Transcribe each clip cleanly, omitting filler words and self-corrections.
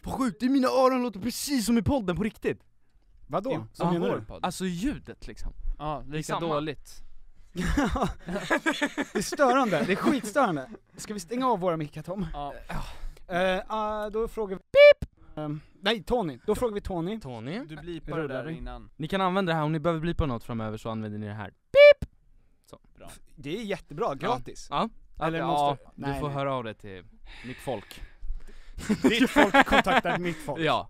Vad sjukt, i mina öron låter precis som i podden på riktigt. Vadå? Som menar vår du? podd. Alltså ljudet liksom. Ja, lika samma. dåligt. Det är störande, det är skitstörande. Ska vi stänga av våra mickar, Tom? Ja. Då frågar vi... nej, Tony. Då frågar vi Tony. Tony? Du blipar det där Rullar. innan. Ni kan använda det här, om ni behöver bli på något framöver så använder ni det här. Det är jättebra, gratis. Ja. Eller ja, måste... du Nej, får nej. höra av det till mitt folk. Ditt folk kontaktar mitt folk. Ja.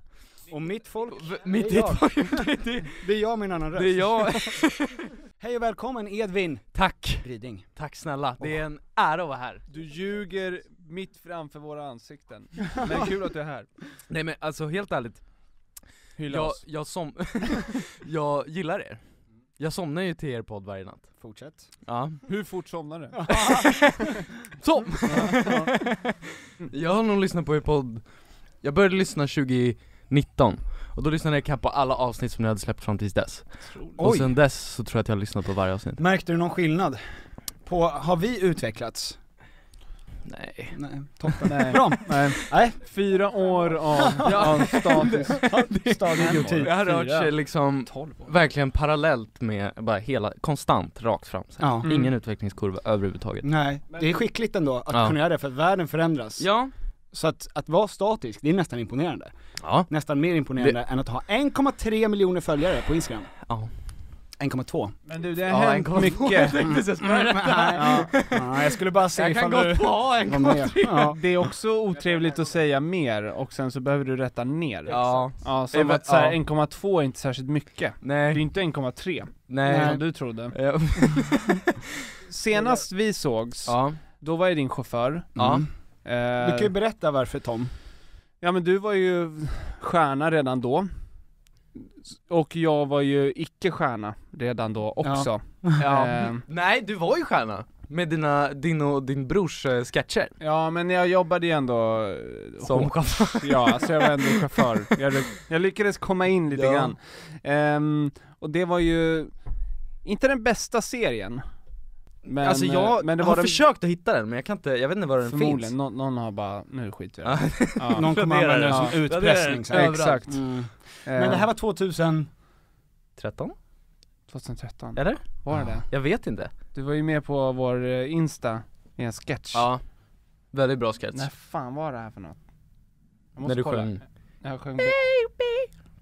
Och mitt folk, Mitt det är jag. folk. Det är jag med en annan röst. Det är jag. Hej och välkommen Edvin Tack. Ryding. Tack snälla. Det är en ära att vara här. Du ljuger mitt framför våra ansikten. Men kul att du är här. Nej men alltså helt ärligt. Hylla oss. Jag gillar er. Jag somnar ju till er podd varje natt. Fortsätt. Ja. Hur fort somnar du? Så! Jag har nog lyssnat på er podd. Jag började lyssna 2019. Och då lyssnade jag på alla avsnitt som ni hade släppt fram tills dess. Och Oj. sen dess så tror jag att jag har lyssnat på varje avsnitt. Märkte du någon skillnad? Har vi utvecklats? Nej. Nej, toppen. Nej. Bra. Nej. 4 år av stadig idioti. Det har rört sig liksom 12 år. verkligen parallellt med bara hela, konstant, rakt fram. Ja. Mm. Ingen utvecklingskurva överhuvudtaget. Nej, det är skickligt ändå att Ja. kunna göra det, för att världen förändras. Ja. Så att vara statisk, det är nästan imponerande. Ja. Nästan mer imponerande än att ha 1,3 miljoner följare på Instagram. Ja. 1,2. Men du, det har hänt 1,2. mycket. Ja, jag skulle bara säga Jag kan ifall du gott ha var med. Ja. Det är också otrevligt att säga mer och sen så behöver du rätta ner. Ja. Ja, som att så här, 1,2 är inte särskilt mycket. Det är Nej. inte 1,3 Nej. som du trodde. Ja. Senast vi sågs, Ja. då var jag din chaufför. Ja. Du kan ju berätta varför, Tom. Ja men du var ju stjärna redan då. Och jag var ju icke-stjärna redan då också. Ja. Eh, Nej, du var ju stjärna. Med din och din brors sketcher. ja men jag jobbade ju ändå Som hårt. chaufför. Ja, så jag var ändå chaufför. Jag lyckades komma in lite Ja. grann. Och det var ju inte den bästa serien. Men, Alltså jag men det har var den, försökt att hitta den, men jag kan inte, jag vet inte var den förmodligen, finns. någon har bara, nu skiter vi i Ja. det. Ja. Någon kommer Raderar använda det det. som Ja. utpressning. Så här. Överallt. Exakt. Mm. Men det här var 2000... 13? 2013. Eller? Var det det? Jag vet inte. Du var ju med på vår Insta i en sketch. Ja. Väldigt bra sketch. När fan var det här för något? Jag måste När du kolla. sjöng. Jag sjöng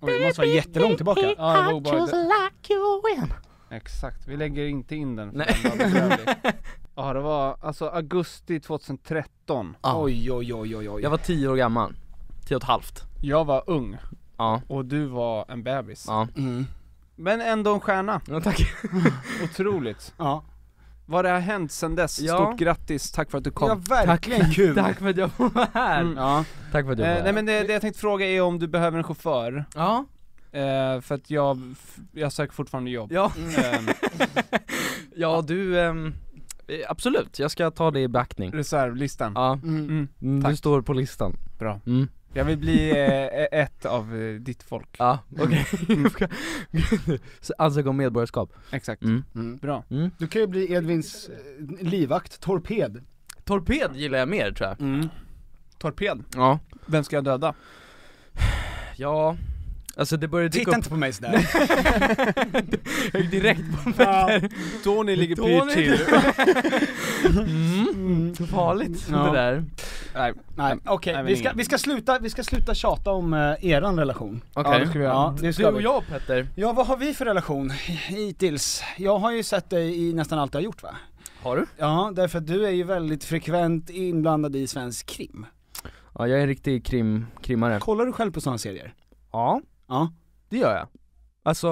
Oj, det måste vara jättelångt tillbaka. Ja, det var obehagligt. Exakt, vi lägger inte in den för Nej. den var bedrövlig. Ja, det var alltså augusti 2013. Ja. Oj. Jag var 10 år gammal. 10 och ett halvt. Jag var ung Ja. och du var en bebis. Ja. Mm. Men ändå en stjärna. Ja, tack. Otroligt. Ja. Vad det har hänt sen dess. Ja. Stort grattis, tack för att du kom. Ja, verkligen kul. Tack för att jag var här. Mm. Ja. Tack för att du var här. Nej men det jag tänkte fråga är om du behöver en chaufför. Ja. För att jag söker fortfarande jobb. Ja. Ehm, Ja, du absolut. Jag ska ta det i beaktning. reservlistan. Ja. Mm. Du Tack. står på listan. Bra. Mm. Jag vill bli ett av ditt folk. Ja, okej. Ansöka om medborgarskap. Exakt. Mm. Mm. Bra. Mm. Du kan ju bli Edvins livvakt, torped. Torped gillar jag mer, tror jag. Mm. Torped. Ja. Vem ska jag döda? Ja. Alltså det började dyka Titta upp inte på mig sådär. jag gick direkt på mig. Tony ligger Tony. pyrt till. Farligt Ja. det där. Nej. Nej, okej. men Vi ska sluta tjata om eran relation. Okej. Ja, det ska vi göra. Ja, det Du ska och vi. jag, Petter. Ja, vad har vi för relation hittills? Jag har ju sett dig i nästan allt jag har gjort, va? Har du? Ja, därför att du är ju väldigt frekvent inblandad i svensk krim. Ja, jag är en riktig krimmare. Kollar du själv på sådana serier? Ja, Ja. det gör jag. Alltså,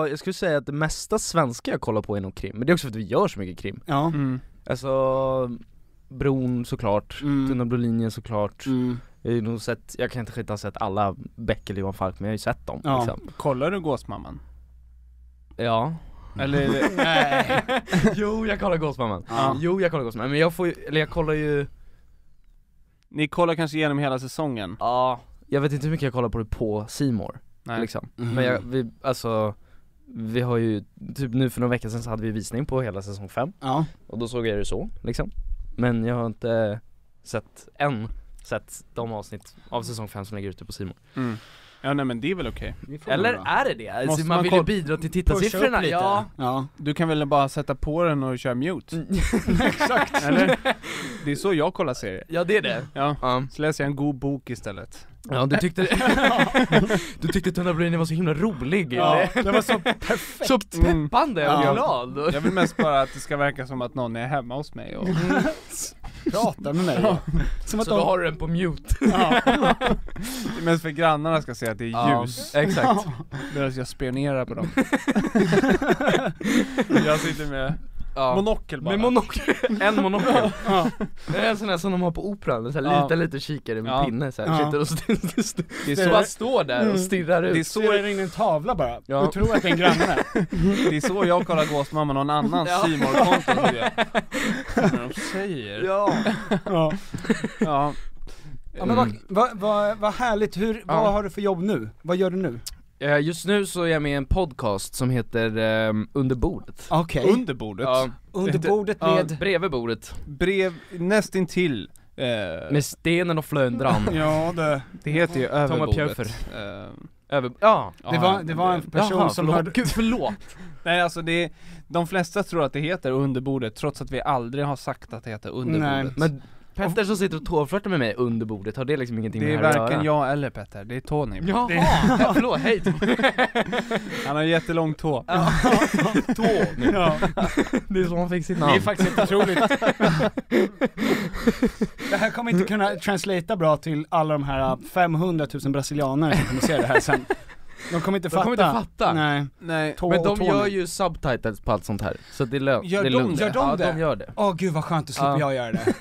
jag skulle säga att det mesta svenska jag kollar på är nog krim. Men det är också för att vi gör så mycket krim. Ja. Mm. Alltså, Bron såklart, Mm. Tunna blå linjen såklart. Mm. Jag har ju nog sett, jag kan inte ha sett alla Beck eller Johan Falk, men jag har ju sett dem Ja. liksom. Kollar du Gåsmamman? Ja. Eller Nej. Jo, jag kollar Gåsmamman. Ja. Jo, jag kollar Gåsmamman, men jag får ju, eller jag kollar ju. ni kollar kanske igenom hela säsongen? Ja, jag vet inte hur mycket jag kollar på det på C More liksom. Mhm. Men vi har ju, typ nu för några veckor sedan så hade vi visning på hela säsong 5. Ja. Och då såg jag det så, liksom. Men jag har inte sett än sett de avsnitt av säsong 5 som ligger ute på Simon. Ja, nej men det är väl okej. Eller är det? Alltså, Måste man man vill ju bidra till tittarsiffrorna. Ja. Du kan väl bara sätta på den och köra mute? Exakt. Eller? Det är så jag kollar serier. Ja, det är det. Ja, så läser jag en god bok istället. Ja, du tyckte du tyckte Tunna Brunni var så himla rolig. Ja, det var så perfekt. Så peppande och glad. Jag vill mest bara att det ska verka som att någon är hemma hos mig och prata med mig. Som att så då har du den på mute. Det är mest för grannarna ska se att det är ljus. Exakt. Medan jag spionerar på dem. Jag sitter med monokel bara. Med monokel. En monokel. Det är en sån här som de har på operan, så här lite kikare med pinne så här. Sitter och det är så bara står där och stirrar ut. Det är så jag in en tavla bara. Ja. Och tror att det är en granne. Det är så jag kollar Gåsmamma någon annan Simon-konto. Vad de säger. Ja. Ja, men vad härligt. Vad har du för jobb nu? Vad gör du nu? Just nu så är jag med i en podcast som heter Under bordet. Okej. Under bordet? Ja. Under bordet med... Bredvid bordet. Nästintill. Med stenen och flöndran. Ja, det heter ju över Thomas bordet. Pjöfer. Det var en person som hörde... Gud, förlåt. Nej, alltså de flesta tror att det heter under bordet, trots att vi aldrig har sagt att det heter under bordet. Men Petter som sitter och tårflörtar med mig under bordet, har det liksom ingenting det med är det här att varken göra? jag eller Petter, det är Tony. Jaha, förlåt, hej. Han har jättelång tå. Tony. Ja. Det är så han fick sitt namn. Det är faktiskt inte otroligt. Det här kommer inte kunna translatea bra till alla de här 500 000 brasilianer som kommer se det här sen. De kommer inte fatta. Nej. Men de gör ju subtitles på allt sånt här. Så det är lugnt. Gör de gör det. Åh gud vad skönt att slippa jag göra det.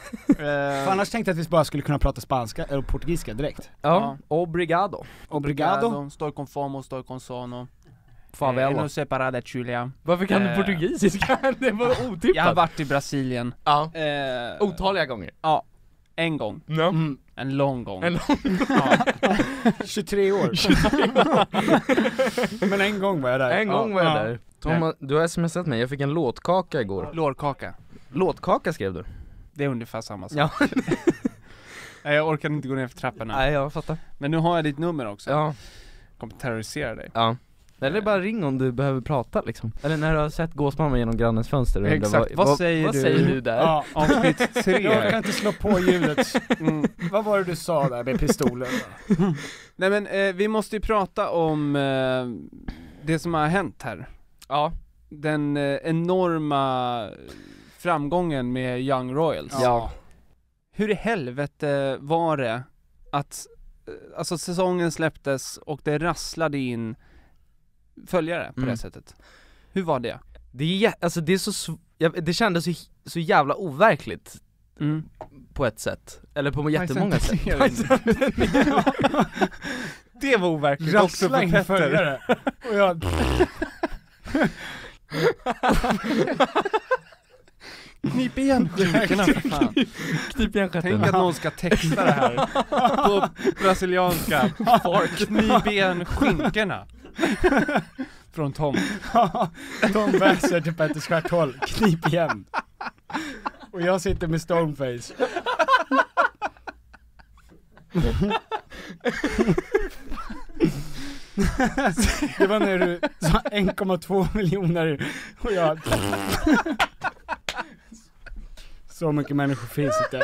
För annars tänkte jag att vi bara skulle kunna prata spanska eller portugisiska direkt. Ja, obrigado. Obrigado. Estoy conformo, estoy con sono. Favela. No separada Julia. Varför kan du portugisiska? Det var otippat. Jag har varit i Brasilien. Ja. Otaliga gånger. Ja. En gång. No. En lång gång. 23 år. Men en gång var jag där. En gång var jag där. Thomas, du har smsat mig, jag fick en låtkaka igår. Lårkaka. Låtkaka skrev du. Det är ungefär samma sak. Ja. Nej, jag orkar inte gå ner för trapporna. Nej, jag fattar. Men nu har jag ditt nummer också. Ja. Jag kommer terrorisera dig. Ja. Eller bara ring om du behöver prata liksom. Eller när du har sett Gåsmamma genom grannens fönster. Exakt, vad säger du där? Ja. Avsnitt 3. Jag kan inte slå på ljudet. Vad var det du sa där med pistolen? Nej men vi måste ju prata om det som har hänt här. Ja. Den enorma framgången med Young Royals. Ja. Hur i helvete var det att alltså säsongen släpptes och det rasslade in följare på det sättet? Hur var det? Det är så det kändes så jävla overkligt på ett sätt. Eller på jättemånga sätt. Det var overkligt också för Petter. Följare. Och jag... Knip igen skinkorna för fan. Knip igen stjärten. Tänk att någon ska texta det här på brasilianska. Knip igen skinkorna. Från Tom. Tom väser till Petters stjärthåll. Knip igen. Och jag sitter med stoneface. Det var när du sa 1,2 miljoner och jag... Så mycket människor finns inte.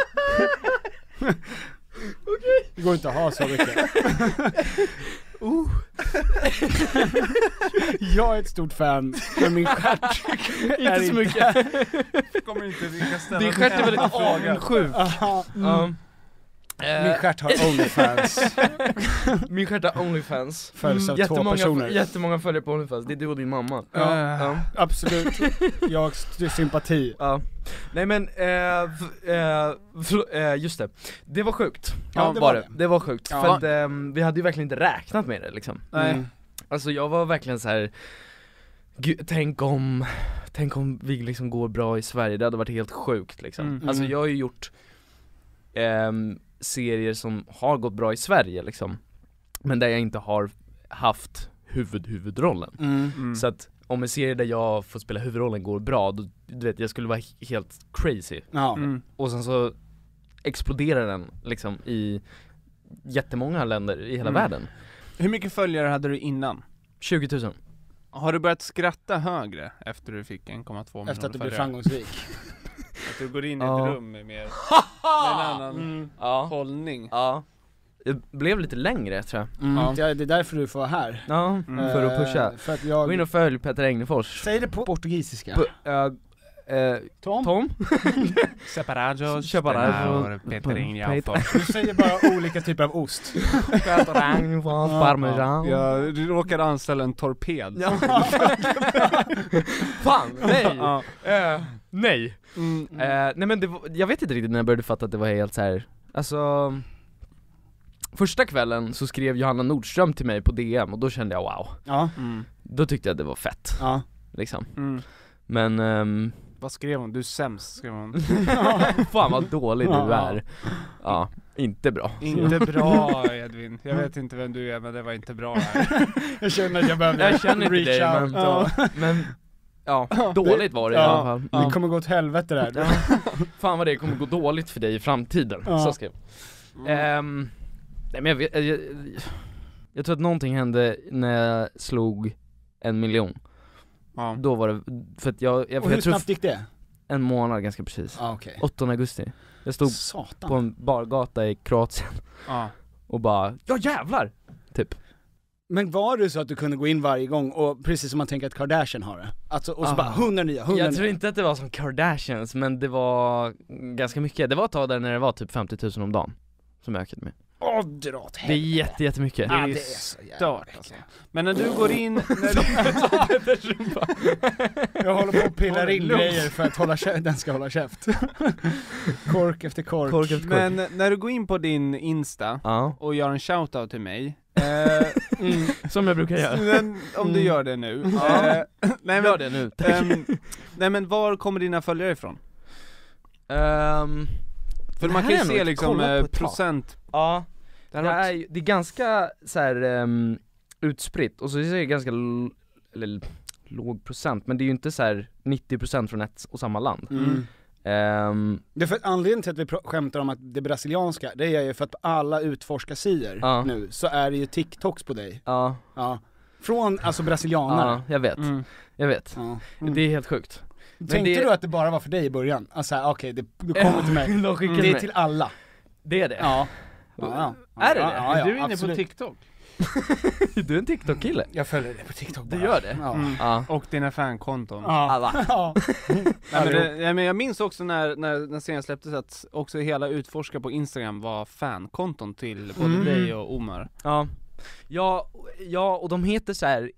Det går inte att ha så mycket. Jag är ett stort fan, men min stjärt Inte så mycket. Kommer inte vilka ställa. Din stjärt är väldigt avundsjuk. Min stjärt har OnlyFans. Min stjärt har OnlyFans. Följs av 2 personer. Jättemånga följer på OnlyFans. Det är du och din mamma. Ja. Absolut. Jag sympati. Ja. Nej men just det. Det var sjukt. Ja, det var det. Det var sjukt. Ja. För att vi hade ju verkligen inte räknat med det liksom. Nej. Alltså jag var verkligen så här. Tänk om vi liksom går bra i Sverige. Det hade varit helt sjukt liksom. Alltså jag har ju gjort serier som har gått bra i Sverige liksom. Men där jag inte har haft huvudrollen. Så att om en serie där jag får spela huvudrollen går bra, då, du vet, jag skulle vara helt crazy. Ja. Och sen så exploderar den liksom i jättemånga länder i hela världen. Hur mycket följare hade du innan? 20 000. Har du börjat skratta högre efter du fick 1,2 miljoner följare? Efter att du blev framgångsrik. Att du går in i ett rum med mer med en annan hållning. Ja. Det blev lite längre tror jag. Det är därför du får vara här. Ja, för att pusha. För att jag... Gå in och följ Petter Englefors. Säg det på portugisiska. Tom? Separados. Petter Englefors. Du säger bara olika typer av ost. Petter Englefors, parmesan. Du råkade anställa en torped. Ja. Fan, nej. Nej. Nej men jag vet inte riktigt när jag började fatta att det var helt så här. Alltså första kvällen så skrev Johanna Nordström till mig på DM och då kände jag wow. Ja. Då tyckte jag det var fett. Ja. Liksom. Men vad skrev hon? Du är sämst, skrev hon. Fan vad dålig du är. Ja, inte bra. Inte bra, Edvin. Jag vet inte vem du är, men det var inte bra här. Jag känner att jag behöver inte dig, men dåligt var det i alla fall. Det kommer gå åt helvete där. Fan vad det kommer gå dåligt för dig i framtiden. Så skrev nej men jag tror att någonting hände när jag slog 1 miljon. Då var det för att jag och hur snabbt gick det? En månad ganska precis. 8 augusti. Jag stod på en bargata i Kroatien. Och bara, ja jävlar! Typ. Men var det så att du kunde gå in varje gång och precis som man tänker att Kardashian har det? Alltså, och så bara 100 nya. Jag tror inte att det var som Kardashians, men det var ganska mycket. Det var ett tag där när det var typ 50 000 om dagen som jag ökade med. Det är jättemycket. Det är så stört alltså. Men när du går in jag håller på att pilla in grejer för att den ska hålla käft. Kork efter kork. Men när du går in på din Insta och gör en shoutout till mig som jag brukar göra. Om du gör det nu. Nej, gör det nu. Nej men var kommer dina följare ifrån? För man kan ju se liksom procent. Ja. Det är ganska så här utspritt och så är det ganska låg procent, men det är ju inte så här 90% från ett och samma land. Det är för att anledningen till att vi skämtar om att det brasilianska, det är ju för att på alla utforskarsidor nu så är det ju TikToks på dig. Från alltså brasilianare. Jag vet. Det är helt sjukt. Tänkte du att det bara var för dig i början? Alltså okej, det kommer till mig. Det är till alla. Det är det. Är det det? Är du inne på TikTok? Du är en TikTok-kille. Jag följer det på TikTok bara. Du gör det? Och dina fankonton. Alla. Men jag minns också när serien släpptes att också hela utforska på Instagram var fankonton till både dig och Omar. Ja, och de heter så här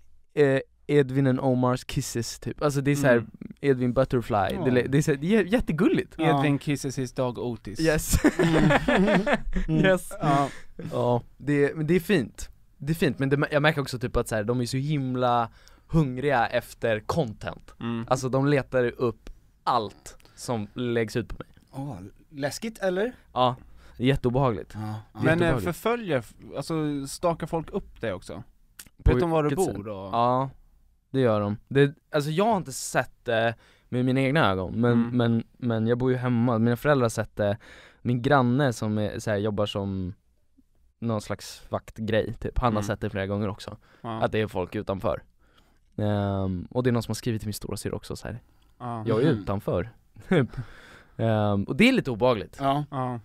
Edvin and Omars Kisses typ. Alltså det är så här Edvin Butterfly. Det är så här, det är jättegulligt. Edvin kisses his dog Otis. Yes. Yes. Ja, det är fint. Det är fint, men jag märker också typ att så här, de är så himla hungriga efter content. Alltså de letar upp allt som läggs ut på mig. Läskigt eller? Ja, det är jätteobehagligt. Men förföljer, alltså stakar folk upp det också? Vet de var du bor då? Ja, det gör de. Alltså jag har inte sett det med mina egna ögon, men jag bor ju hemma. Mina föräldrar har sett det. Min granne som är, så här, jobbar som någon slags vaktgrej typ. Han har sett det flera gånger också. Att det är folk utanför. Och det är någon som har skrivit till min stora syster också så här. Jag är utanför. Och det är lite obehagligt. Kan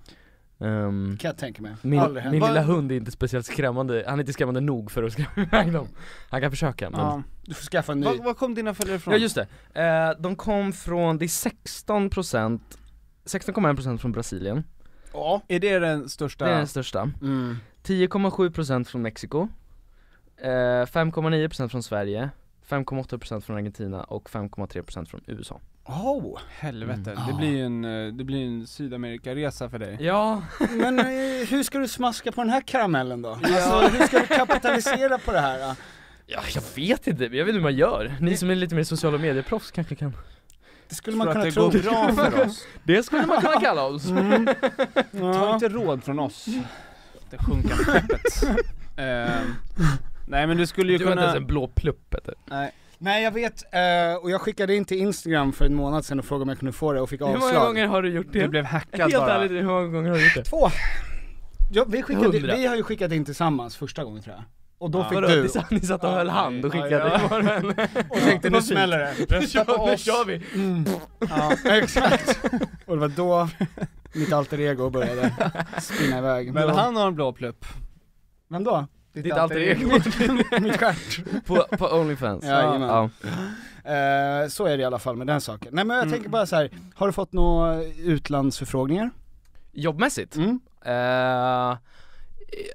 jag tänka mig. Min lilla hund är inte speciellt skrämmande. Han är inte skrämmande nog för att skrämma iväg dem. Han kan försöka, men du får skaffa en ny. Var kom dina följare från? Ja just det, de kom från, det är 16,1% från Brasilien. Är det den största? Det är den största. 10,7% från Mexiko, 5,9% från Sverige, 5,8% från Argentina och 5,3% från USA. Helvete. Det blir en Sydamerika-resa för dig. Ja. Men hur ska du smaska på den här karamellen då? Alltså, hur ska du kapitalisera på det här? Ja, jag vet inte. Jag vet inte hur man gör. Ni som är lite mer sociala medieproffs kanske kan. Det skulle man kunna det tro. går bra för oss. Det skulle man kunna kalla oss. Ta inte råd från oss. Det sjunker skeppet. Nej men du skulle ju kunna... Du har inte ens en blå plupp, Peter. Nej. Nej jag vet, och jag skickade in till Instagram för en månad sedan och frågade om jag kunde få det och fick avslag. Hur många gånger har du gjort det? Du blev hackad helt bara. Ärligt, hur många gånger har du gjort det? 2. Vi har ju skickat in tillsammans första gången tror jag. Och då fick du. Ni satt och höll hand och skickade och tänkte nu smäller det. Rösta på oss. Nu kör vi. Ja, exakt. Och det var då mitt alter ego började spinna iväg. Men han har en blå plupp. Vem då? Ditt alter ego. Mitt stjärt. På OnlyFans. Ja. Så är det i alla fall med den saken. Nej men jag tänker bara så här, har du fått några utlandsförfrågningar? Jobbmässigt?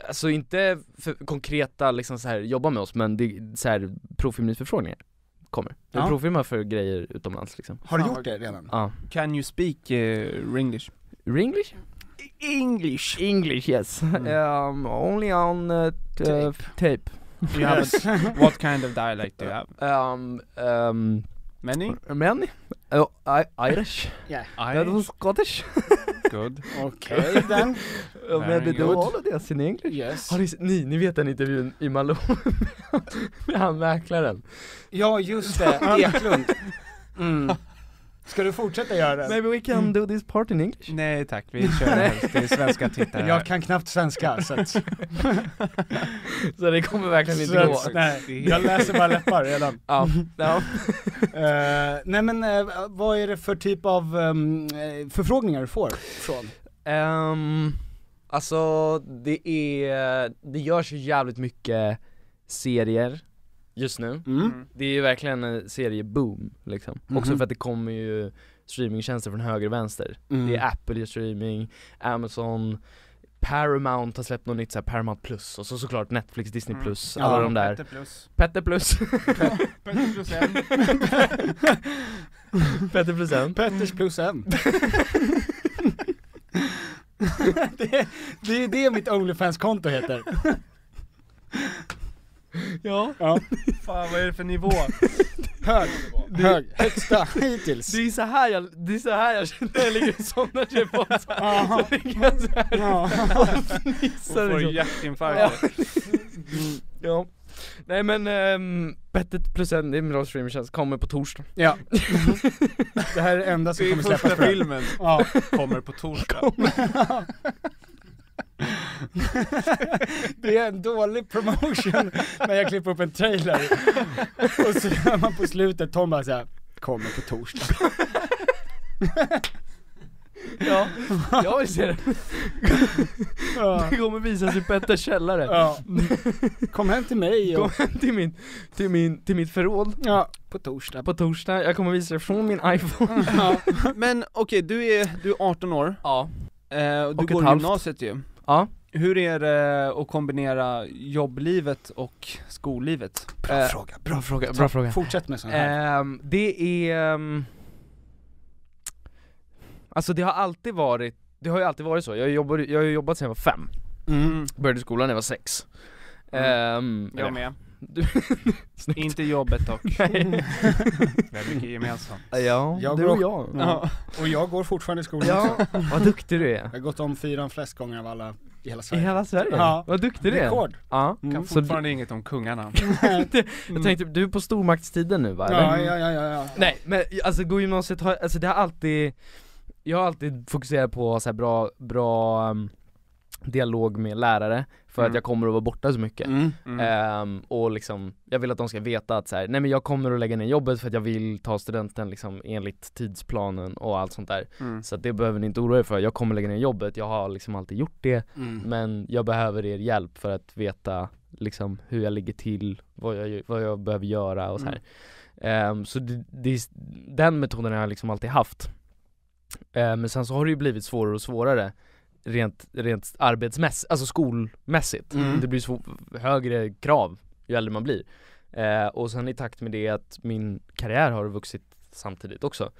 Alltså inte för konkreta liksom så här jobba med oss, men det är så här provfilmningsförfrågningar kommer. Jag provfilmar för grejer utomlands liksom. Har du gjort det redan? Ja. Can you speak Ringlish? Ringlish? English, yes. Only on tape. You have what kind of dialect do you have? Many? Irish. Yeah. Scottish. Good. Okay then. Maybe do all of this in English. Yes. Har ni vet den intervjun i Malou med han mäklaren? Ja just det, Eklund. Ska du fortsätta göra det? Maybe we can do this part in English. Nej tack, vi kör helst till svenska tittare. Jag kan knappt svenska så att... Så det kommer verkligen inte gå. Nej, jag läser bara läppar redan. Ja. Nej men vad är det för typ av förfrågningar du får från? Alltså det görs ju jävligt mycket serier just nu. Det är ju verkligen en serieboom liksom. Också för att det kommer ju streamingtjänster från höger och vänster. Det är Apple gör streaming, Amazon, Paramount har släppt något nytt såhär, Paramount Plus, och så såklart Netflix, Disney Plus, alla de där. Petter Plus. Petter Plus en. Petter Plus en. Petters Plus en. det är det mitt OnlyFans-konto heter. Ja. Fan, vad är det för nivå? Hög, högsta hittills. Det är så här jag känner när jag ligger i sådana tripod. Så ligger jag så här och får hjärtinfarkt. Ja. Nej men Bettet plus en, det är en bra streamingtjänst, kommer på torsdag. Ja. Det här är det enda som kommer släppas på filmen. Kommer på torsdag. Det är en dålig promotion när jag klipper upp en trailer och så hör man på slutet Tom bara såhär, kommer på torsdag. Ja, jag vill se det. Det kommer visas i Petters källare. Ja. Kom hem till mig och... Kom hem till mitt förråd. Ja, på torsdag. På torsdag, jag kommer visa det från min iPhone. Ja. Men okej, du är 18 år. Ja. Du går i gymnasiet ju. Ja. Hur är det att kombinera jobblivet och skollivet? Bra fråga. Fortsätt med sån här. Det är... Alltså det har ju alltid varit så. Jag har jobbat sedan jag var 5. Började skolan när jag var 6. Jag med. Inte jobbet dock. Nej. Vi har mycket gemensamt. Ja, du och jag. Ja. Och jag går fortfarande i skolan. Ja, vad duktig du är. Jag har gått om 4 flest gånger av alla i hela Sverige. I hela Sverige? Ja. Vad duktig du är. Rekord. Ja. Kan fortfarande inget om kungarna. Jag tänkte, du är på stormaktstiden nu va? Ja. Nej, men alltså gå gymnasiet alltså det har alltid... Jag har alltid fokuserat på så här bra dialog med lärare för att jag kommer att vara borta så mycket. Och liksom, jag vill att de ska veta att så här, nej men jag kommer att lägga ner jobbet för att jag vill ta studenten liksom enligt tidsplanen och allt sånt där. Så att det behöver ni inte oroa er för. Jag kommer lägga ner jobbet, jag har liksom alltid gjort det. Men jag behöver er hjälp för att veta liksom hur jag ligger till, vad jag behöver göra och så här. Så den metoden har jag liksom alltid haft. Men sen så har det ju blivit svårare och svårare rent arbetsmässigt, alltså skolmässigt. Det blir högre krav ju äldre man blir. Och sen i takt med det att min karriär har vuxit samtidigt också.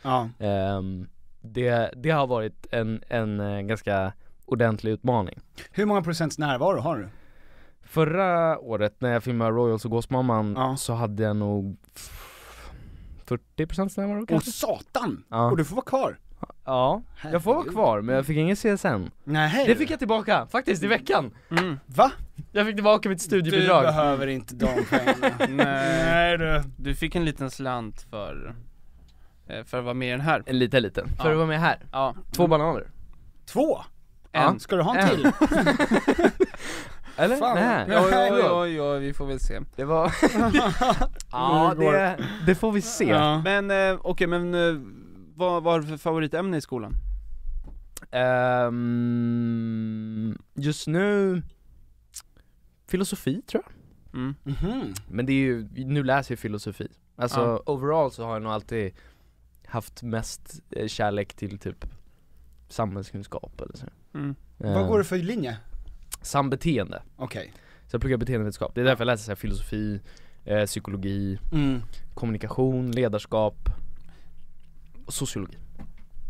Det har varit en ganska ordentlig utmaning. Hur många procents närvaro har du? Förra året när jag filmade Royals och Gåsmamman så hade jag nog 40% närvaro kanske. Åh satan! Och du får vara kvar. Ja, jag får vara kvar men jag fick ingen CSN. Nej. Det fick jag tillbaka, faktiskt i veckan. Va? Jag fick tillbaka mitt studiebidrag. Du behöver inte de pengarna. Nej du fick en liten slant för att vara med i den här. En liten, för att vara med här. Ja. 2 bananer. 2? En. Ska du ha en till? Eller? Fan. Nej. Ja, vi får väl se. Det var ja, det får vi se. Ja. Men okej, men vad var det för favoritämne i skolan? Just nu filosofi tror jag. Men det är ju, nu läser jag filosofi. Alltså overall så har jag nog alltid haft mest kärlek till typ samhällskunskap eller så. Vad går det för linje? Sambeteende. Okej. Så jag pluggar beteendevetenskap. Det är därför jag läser så här, filosofi, psykologi, kommunikation, ledarskap och sociologi.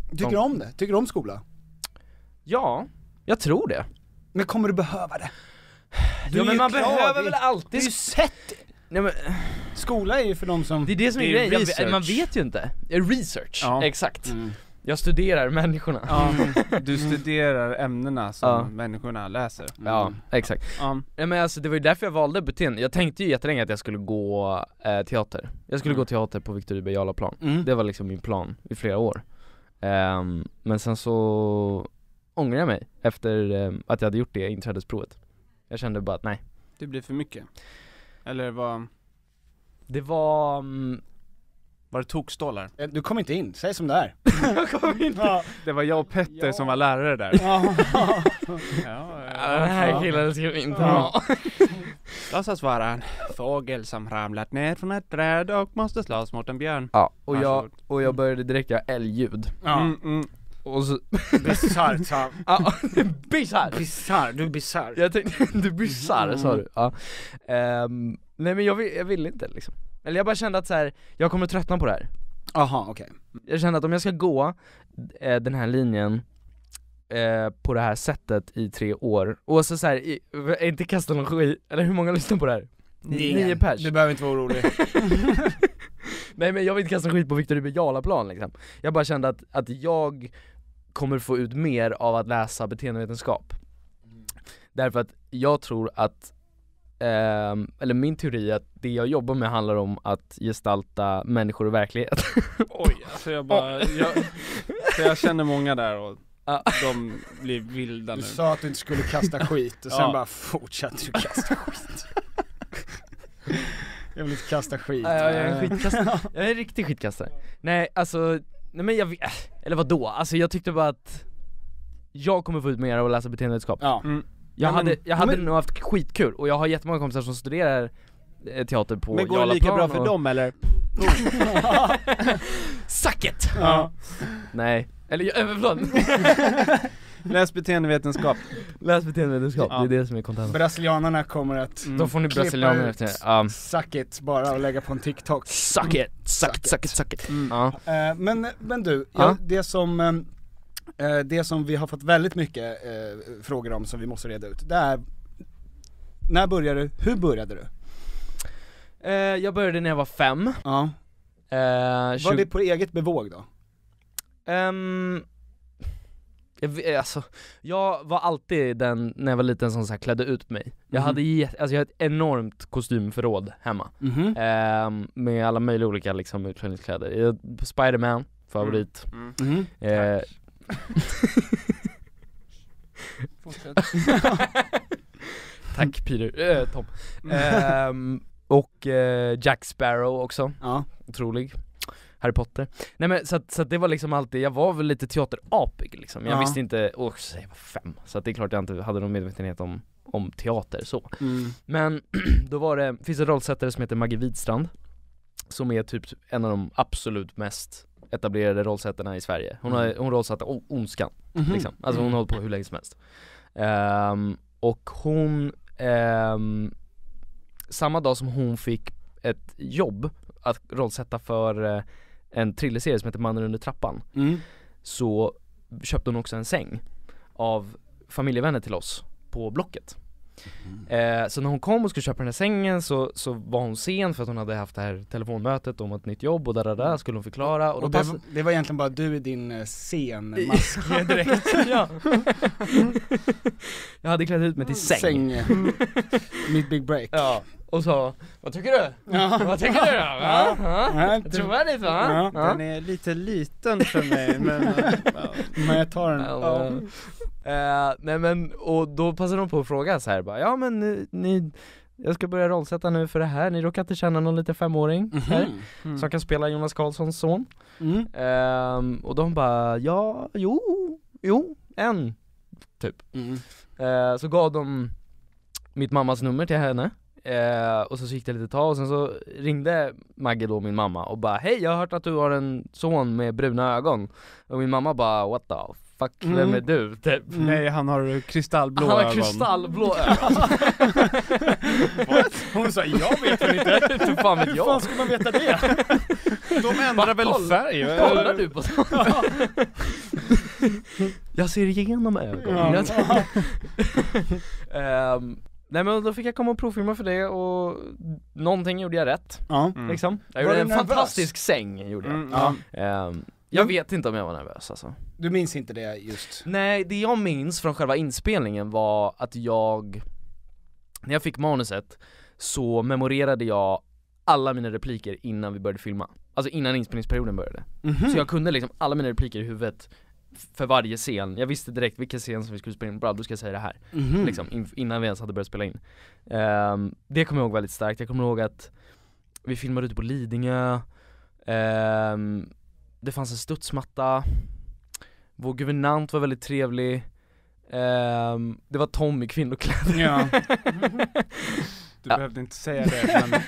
Tycker du om det? Tycker du om skola? Ja, jag tror det. Men kommer du behöva det? Ja, men man behöver väl alltid. Det är ju sett. Nej, men skola är ju för de som... det är det som är grejen, man vet ju inte. Research, exakt. Jag studerar människorna. Du studerar ämnena som människorna läser. Ja, exakt. Ja, men alltså, det var ju därför jag valde beteende. Jag tänkte ju jättelänge att jag skulle gå teater. Jag skulle gå teater på Victor Rydberg Jarlaplan. Det var liksom min plan i flera år. Men sen så ångrar jag mig efter att jag hade gjort det inträdesprovet. Jag kände bara att nej. Det blev för mycket. Eller vad? Det var... Var det tokstålar? Du kom inte in, säg som det är. Jag kom inte. Det var jag och Petter som var lärare där. Den här killen ska vi inte ha. Låtsas vara en fågel som ramlat ner från ett träd och måste slåss mot en björn. Ja, och jag började direkt göra älgljud. Och så... Bisarrt, sa ja, bisarr. Bisarr, du är bisarr. Jag tänkte, du bisarr, sa du. Ja. Nej men jag vill inte liksom. Eller jag bara kände att så här, jag kommer tröttna på det här. Aha, okej. Jag kände att om jag ska gå den här linjen på det här sättet i 3 år och så här, inte kasta någon skit. Eller hur många lyssnar på det här? 9 pers. Du behöver inte vara orolig. Nej men jag vill inte kasta skit på Victor Rydberg Jarlaplan liksom. Jag bara kände att jag kommer få ut mer av att läsa beteendevetenskap. Därför att jag tror att eller min teori är att det jag jobbar med handlar om att gestalta människor och verklighet. Oj, alltså jag känner många där och de blir vilda nu. Du sa att du inte skulle kasta skit och sen bara fortsatte du kasta skit. Jag vill inte kasta skit. Jag är en skitkastare. Jag är en riktig skitkastare. Nej, alltså men eller vadå? Alltså jag tyckte bara att jag kommer få ut mer av att läsa beteendevetenskap. Ja. Jag hade nog haft skitkul och jag har jättemånga kompisar som studerar teater på Jarlaplan. Men går det lika bra för dem eller? Suck it! Ja. Nej, eller förlåt. Läs beteendevetenskap. Läs beteendevetenskap, det är det som är kontentan. Brasilianerna kommer att då får ni brasilianer efter suck it bara och lägga på en TikTok. Suck it. Men du, det som vi har fått väldigt mycket frågor om som vi måste reda ut, det är: när började du? Hur började du? Jag började när jag var 5. Ja. Var det på eget bevåg då? Jag var alltid den när jag var liten som så här klädde ut mig. Jag hade jag hade ett enormt kostymförråd hemma. Med alla möjliga olika liksom utklädningskläder. Spider-Man, favorit. Tack Peter, Tom. Och Jack Sparrow också. Ja. Otrolig. Harry Potter. Nej men så att det var liksom alltid, jag var väl lite teaterapig liksom. Jag visste inte, jag var 5. Så att det är klart jag inte hade någon medvetenhet om teater så. Men då finns en rollsättare som heter Maggie Widstrand, som är typ en av de absolut mest etablerade rollsättarna i Sverige. Hon rollsatte Ondskan liksom. Alltså hon har hållit på hur länge som helst. Och hon samma dag som hon fick ett jobb att rollsätta för en thrillerserie som heter Mannen under trappan, så köpte hon också en säng av familjevänner till oss på Blocket. Så när hon kom och skulle köpa den här sängen så var hon sen för att hon hade haft det här telefonmötet om ett nytt jobb och där skulle hon förklara. Och då det var egentligen bara du i din scenmask direkt. Ja. Jag hade klätt ut mig till säng. Mitt big break. Ja. Och så, vad tycker du? Ja. Vad tycker du då? Jag tror jag det, va? Ja. Den är lite liten för mig, men jag tar den. Nej men, och då passade de på att fråga så här bara, ja men jag ska börja rollsätta nu för det här. Ni råkar inte känna någon lite 5-åring här som kan spela Jonas Karlssons son. Och de bara, ja, jo, en typ. Så gav de mitt mammas nummer till henne. Och så gick det lite tag och sen så ringde Maggie då, min mamma, och bara, hej, jag har hört att du har en son med bruna ögon. Och min mamma bara, what the fuck, vem är du? Typ. Nej, han har kristallblå ögon. Han har kristallblå ögon. Hon sa, jag vet väl inte. Hur fan vet jag? Hur fan ska man veta det? De ändrar väl färg? Kollar du på sånt? Jag ser igenom ögonen. Nej men då fick jag komma och provfilma för det och någonting gjorde jag rätt. Liksom. Jag gjorde en fantastisk säng gjorde jag. Jag vet inte om jag var nervös alltså. Du minns inte det just? Nej, det jag minns från själva inspelningen var att när jag fick manuset så memorerade jag alla mina repliker innan vi började filma. Alltså innan inspelningsperioden började. Så jag kunde liksom alla mina repliker i huvudet för varje scen. Jag visste direkt vilken scen som vi skulle spela in. Bra, då ska jag säga det här. Liksom, innan vi ens hade börjat spela in. Det kommer jag ihåg väldigt starkt. Jag kommer ihåg att vi filmade ute på Lidingö. Det fanns en studsmatta. Vår guvernant var väldigt trevlig. Det var Tom i kvinnokläder. Ja. Du behövde inte säga det, men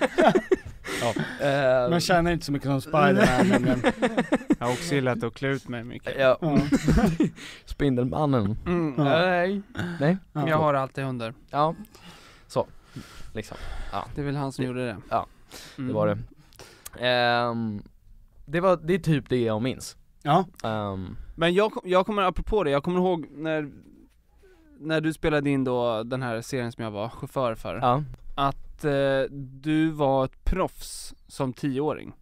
man känner inte så mycket som Spider-Man, men jag har också gillat att klä ut mig mycket. Ja. Spindelmannen. Nej. Jag har alltid hundar. Ja. Så. Liksom. Ja. Det är väl han som gjorde det. Ja. Det var det. Det är typ det jag minns. Ja. Men jag kommer, apropå det, jag kommer ihåg när du spelade in då den här serien som jag var chaufför för. Att du var ett proffs som 10-åring.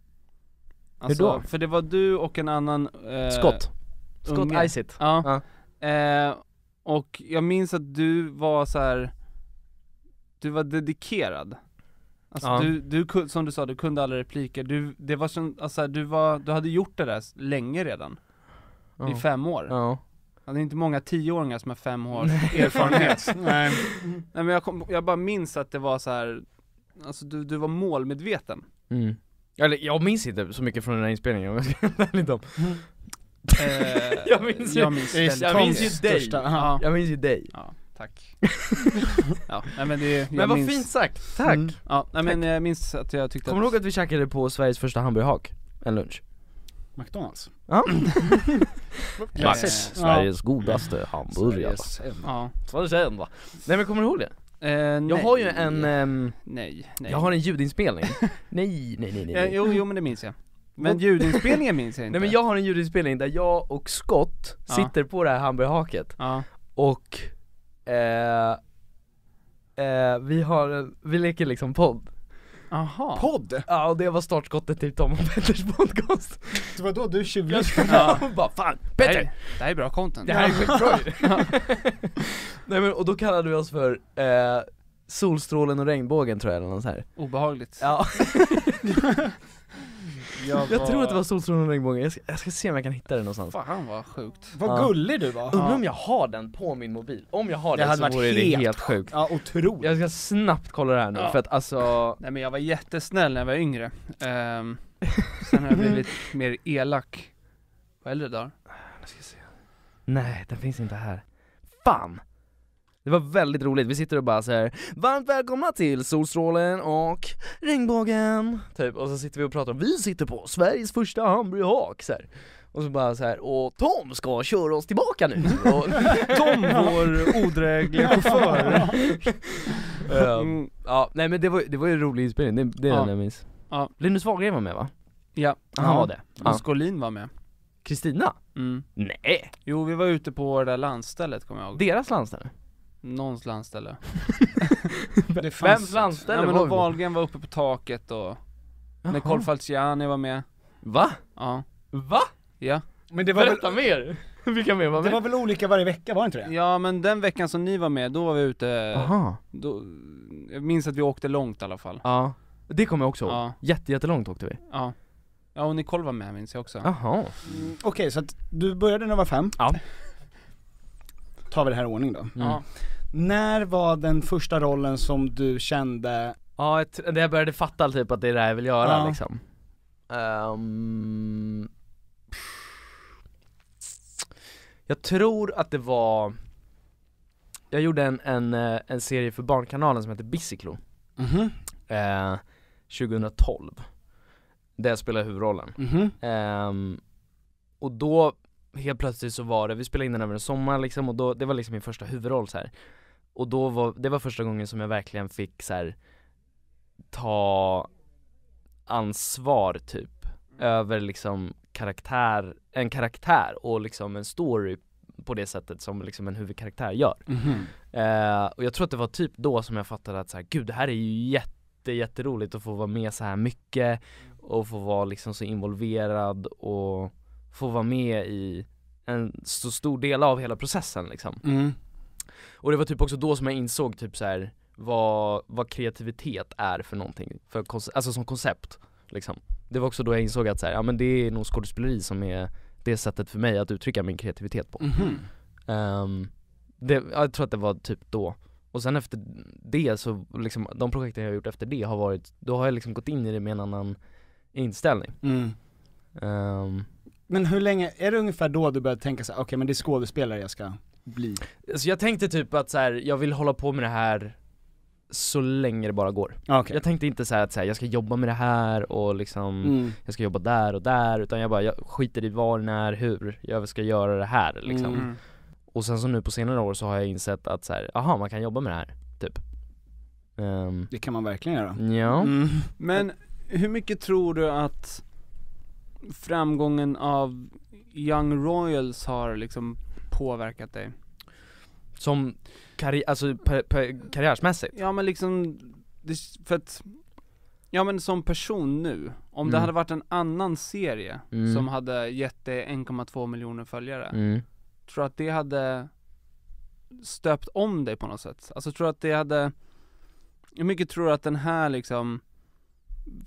Alltså, hur då? För det var du och en annan Scott Isit. Ja. Och jag minns att du var så här, du var dedikerad. Alltså du som du sa, du kunde alla repliker. Det var som, alltså, du hade gjort det där länge redan. I 5 år. Det är inte många 10-åringar som har 5 år erfarenhet. Nej. Nej, men jag bara minns att det var så här, alltså du var målmedveten. Eller jag minns inte så mycket från den här inspelningen. Jag minns ju dig. Jag minns ju dig. Ja, tack. Ja, nej, men vad fint sagt. Tack. Ja, nej, men jag minns att jag tyckte. Kommer du ihåg att vi käkade på Sveriges första hamburgerhak en lunch? McDonalds. Ja. Sveriges godaste hamburgare. Sveriges enda. Nej, men kommer du ihåg det? Jag har ju en nej. Jag har en ljudinspelning. nej. Jo, men det minns jag. Men ljudinspelningen minns jag inte. Nej, men jag har en ljudinspelning där jag och Scott sitter på det här hamburgerhaket. Och vi leker liksom podd. Aha. Podd? Ja, och det var startskottet till Tom och Petters podcast. Det var då du tjuvlyssnade. Bara, fan, Petter! Det här är bra content. Det här är skitbra. Nej, men, och då kallade vi oss för Solstrålen och regnbågen, tror jag, eller något så här. Obehagligt. Ja. Jag tror att det var Solstrålen och regnbågen. Jag ska se om jag kan hitta det någonstans. Fan, vad sjukt. Vad gullig du var. Undrar om jag har den på min mobil. Om jag har det den hade så varit vore det helt sjukt. Ja, otroligt. Jag ska snabbt kolla det här nu, för att alltså... Nej, men jag var jättesnäll när jag var yngre. Sen har jag blivit mer elak på äldre dagar. Jag ska se. Nej, den finns inte här. Fan! Det var väldigt roligt. Vi sitter och bara så här: varmt välkomna till Solstrålen och regnbågen, typ. Och så sitter vi och pratar om, vi sitter på Sveriges första hamburgerhak, så här. Och så bara så här, och Tom ska köra oss tillbaka nu. Och Tom, vår odrägliga chaufför. Ja, nej, men det var ju en rolig inspelning. Det är den jag minns. Ja. Linus Wahlgren var med, va? Ja. Han var det. Och Skolin var med. Kristina? Nej. Jo, vi var ute på det där landstället, kommer jag ihåg. Deras landställe? någons landställe. Vems landställe? Ja, men Wahlgren var uppe på taket och Nicole Falciani var med. Va? Ja. Va? Ja. Men det var berätta mer. Vilka mer var med? Det var väl olika varje vecka, var det inte det? Ja, men den veckan som ni var med, då var vi ute. Aha. Då, jag minns att vi åkte långt i alla fall. Ja. Det kommer jag också ihåg. Ja. Jättelångt åkte vi. Ja. Ja, och Nicole var med, minns jag också. Jaha. Okej, så att du började när du var 5. Ja. Tar vi det här i ordning då. Ja. När var den första rollen som du kände? Ja, det jag började fatta typ att det är det jag vill göra liksom. Jag tror att det var, jag gjorde en serie för Barnkanalen som heter Bicyclo 2012, där jag spelade huvudrollen. Och då helt plötsligt så var det, vi spelade in den över en sommar liksom, och då, det var liksom min första huvudroll så här. Och då var, det var första gången som jag verkligen fick så här, ta ansvar typ över liksom en karaktär och liksom en story på det sättet som liksom en huvudkaraktär gör. Och jag tror att det var typ då som jag fattade att så här, gud, det här är ju jätteroligt att få vara med så här mycket och få vara liksom så involverad och få vara med i en så stor del av hela processen liksom. Och det var typ också då som jag insåg typ så här, vad kreativitet är för någonting, alltså som koncept liksom. Det var också då jag insåg att så här, ja men det är nog skådespeleri som är det sättet för mig att uttrycka min kreativitet på. Jag tror att det var typ då. Och sen efter det så liksom, de projekten jag har gjort efter det har varit, då har jag liksom gått in i det med en annan inställning. Men hur länge, är det ungefär då du började tänka så här, okej, men det är skådespelare jag ska bli? Alltså jag tänkte typ att så här, jag vill hålla på med det här så länge det bara går. Jag tänkte inte så här att jag ska jobba med det här och liksom jag ska jobba där och där, utan jag skiter i var, när, hur jag ska göra det här liksom. Och sen så nu på senare år så har jag insett att så här, aha, man kan jobba med det här typ. Det kan man verkligen göra. Ja. Men hur mycket tror du att framgången av Young Royals har liksom påverkat dig? Som karriärsmässigt? Ja, men liksom för att, ja men som person nu, om det hade varit en annan serie som hade gett dig 1,2 miljoner följare, tror att det hade stöpt om dig på något sätt? Alltså tror att det hade, hur mycket tror du att den här liksom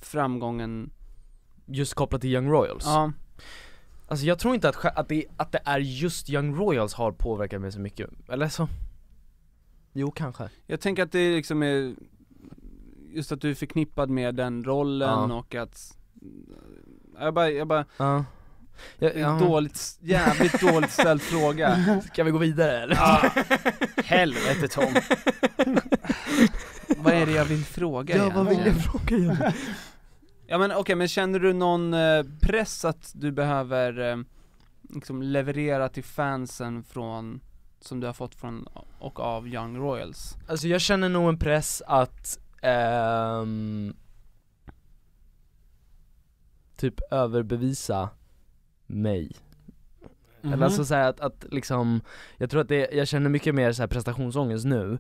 framgången just kopplat till Young Royals? Ja. Alltså jag tror inte att det är just Young Royals har påverkat mig så mycket. Eller så? Jo, kanske. Jag tänker att det liksom är just att du är förknippad med den rollen och att jag bara jävligt dåligt ställd fråga. Ska vi gå vidare eller? Helvete Tom. Vad är det jag vill fråga? Ja, vad vill jag fråga igen? Ja men okej, men känner du någon press att du behöver liksom leverera till fansen från, som du har fått från och av Young Royals? Alltså jag känner nog en press att typ överbevisa mig. Eller alltså så här att liksom, jag tror att jag känner mycket mer så här prestationsångest nu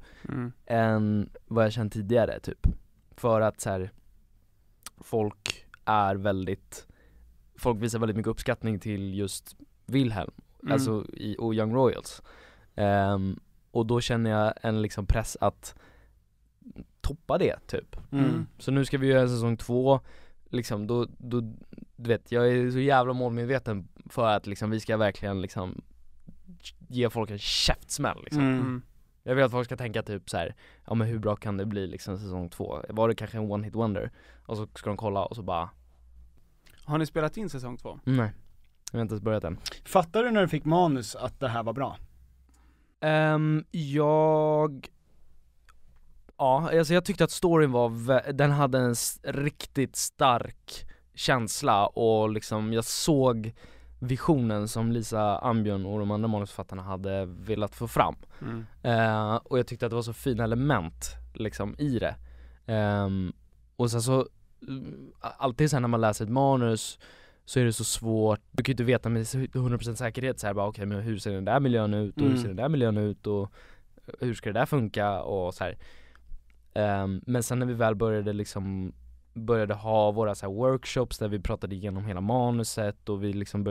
än vad jag känt tidigare typ. För att så här, folk visar väldigt mycket uppskattning till just Wilhelm, alltså och Young Royals. Och då känner jag en liksom press att toppa det typ. Så nu ska vi göra säsong 2 liksom, då du vet, jag är så jävla målmedveten för att liksom vi ska verkligen liksom ge folk en käftsmäll liksom. Jag vill att folk ska tänka typ så här, ja men hur bra kan det bli liksom säsong 2? Var det kanske en one hit wonder? Och så ska de kolla och så bara. Har ni spelat in säsong 2? Nej, jag har inte ens börjat än. Fattar du när du fick manus att det här var bra? Alltså jag tyckte att storyn den hade en riktigt stark känsla och liksom jag såg visionen som Lisa Ambjörn och de andra manusförfattarna hade velat få fram. Och jag tyckte att det var så fina element liksom i det. Och sen så alltid sen när man läser ett manus så är det så svårt, du kan ju inte veta med 100% säkerhet så här bara okej, men hur ser den där miljön ut och hur ser den där miljön ut och hur ska det där funka och så här. Men sen när vi väl började ha våra så här workshops där vi pratade igenom hela manuset och vi liksom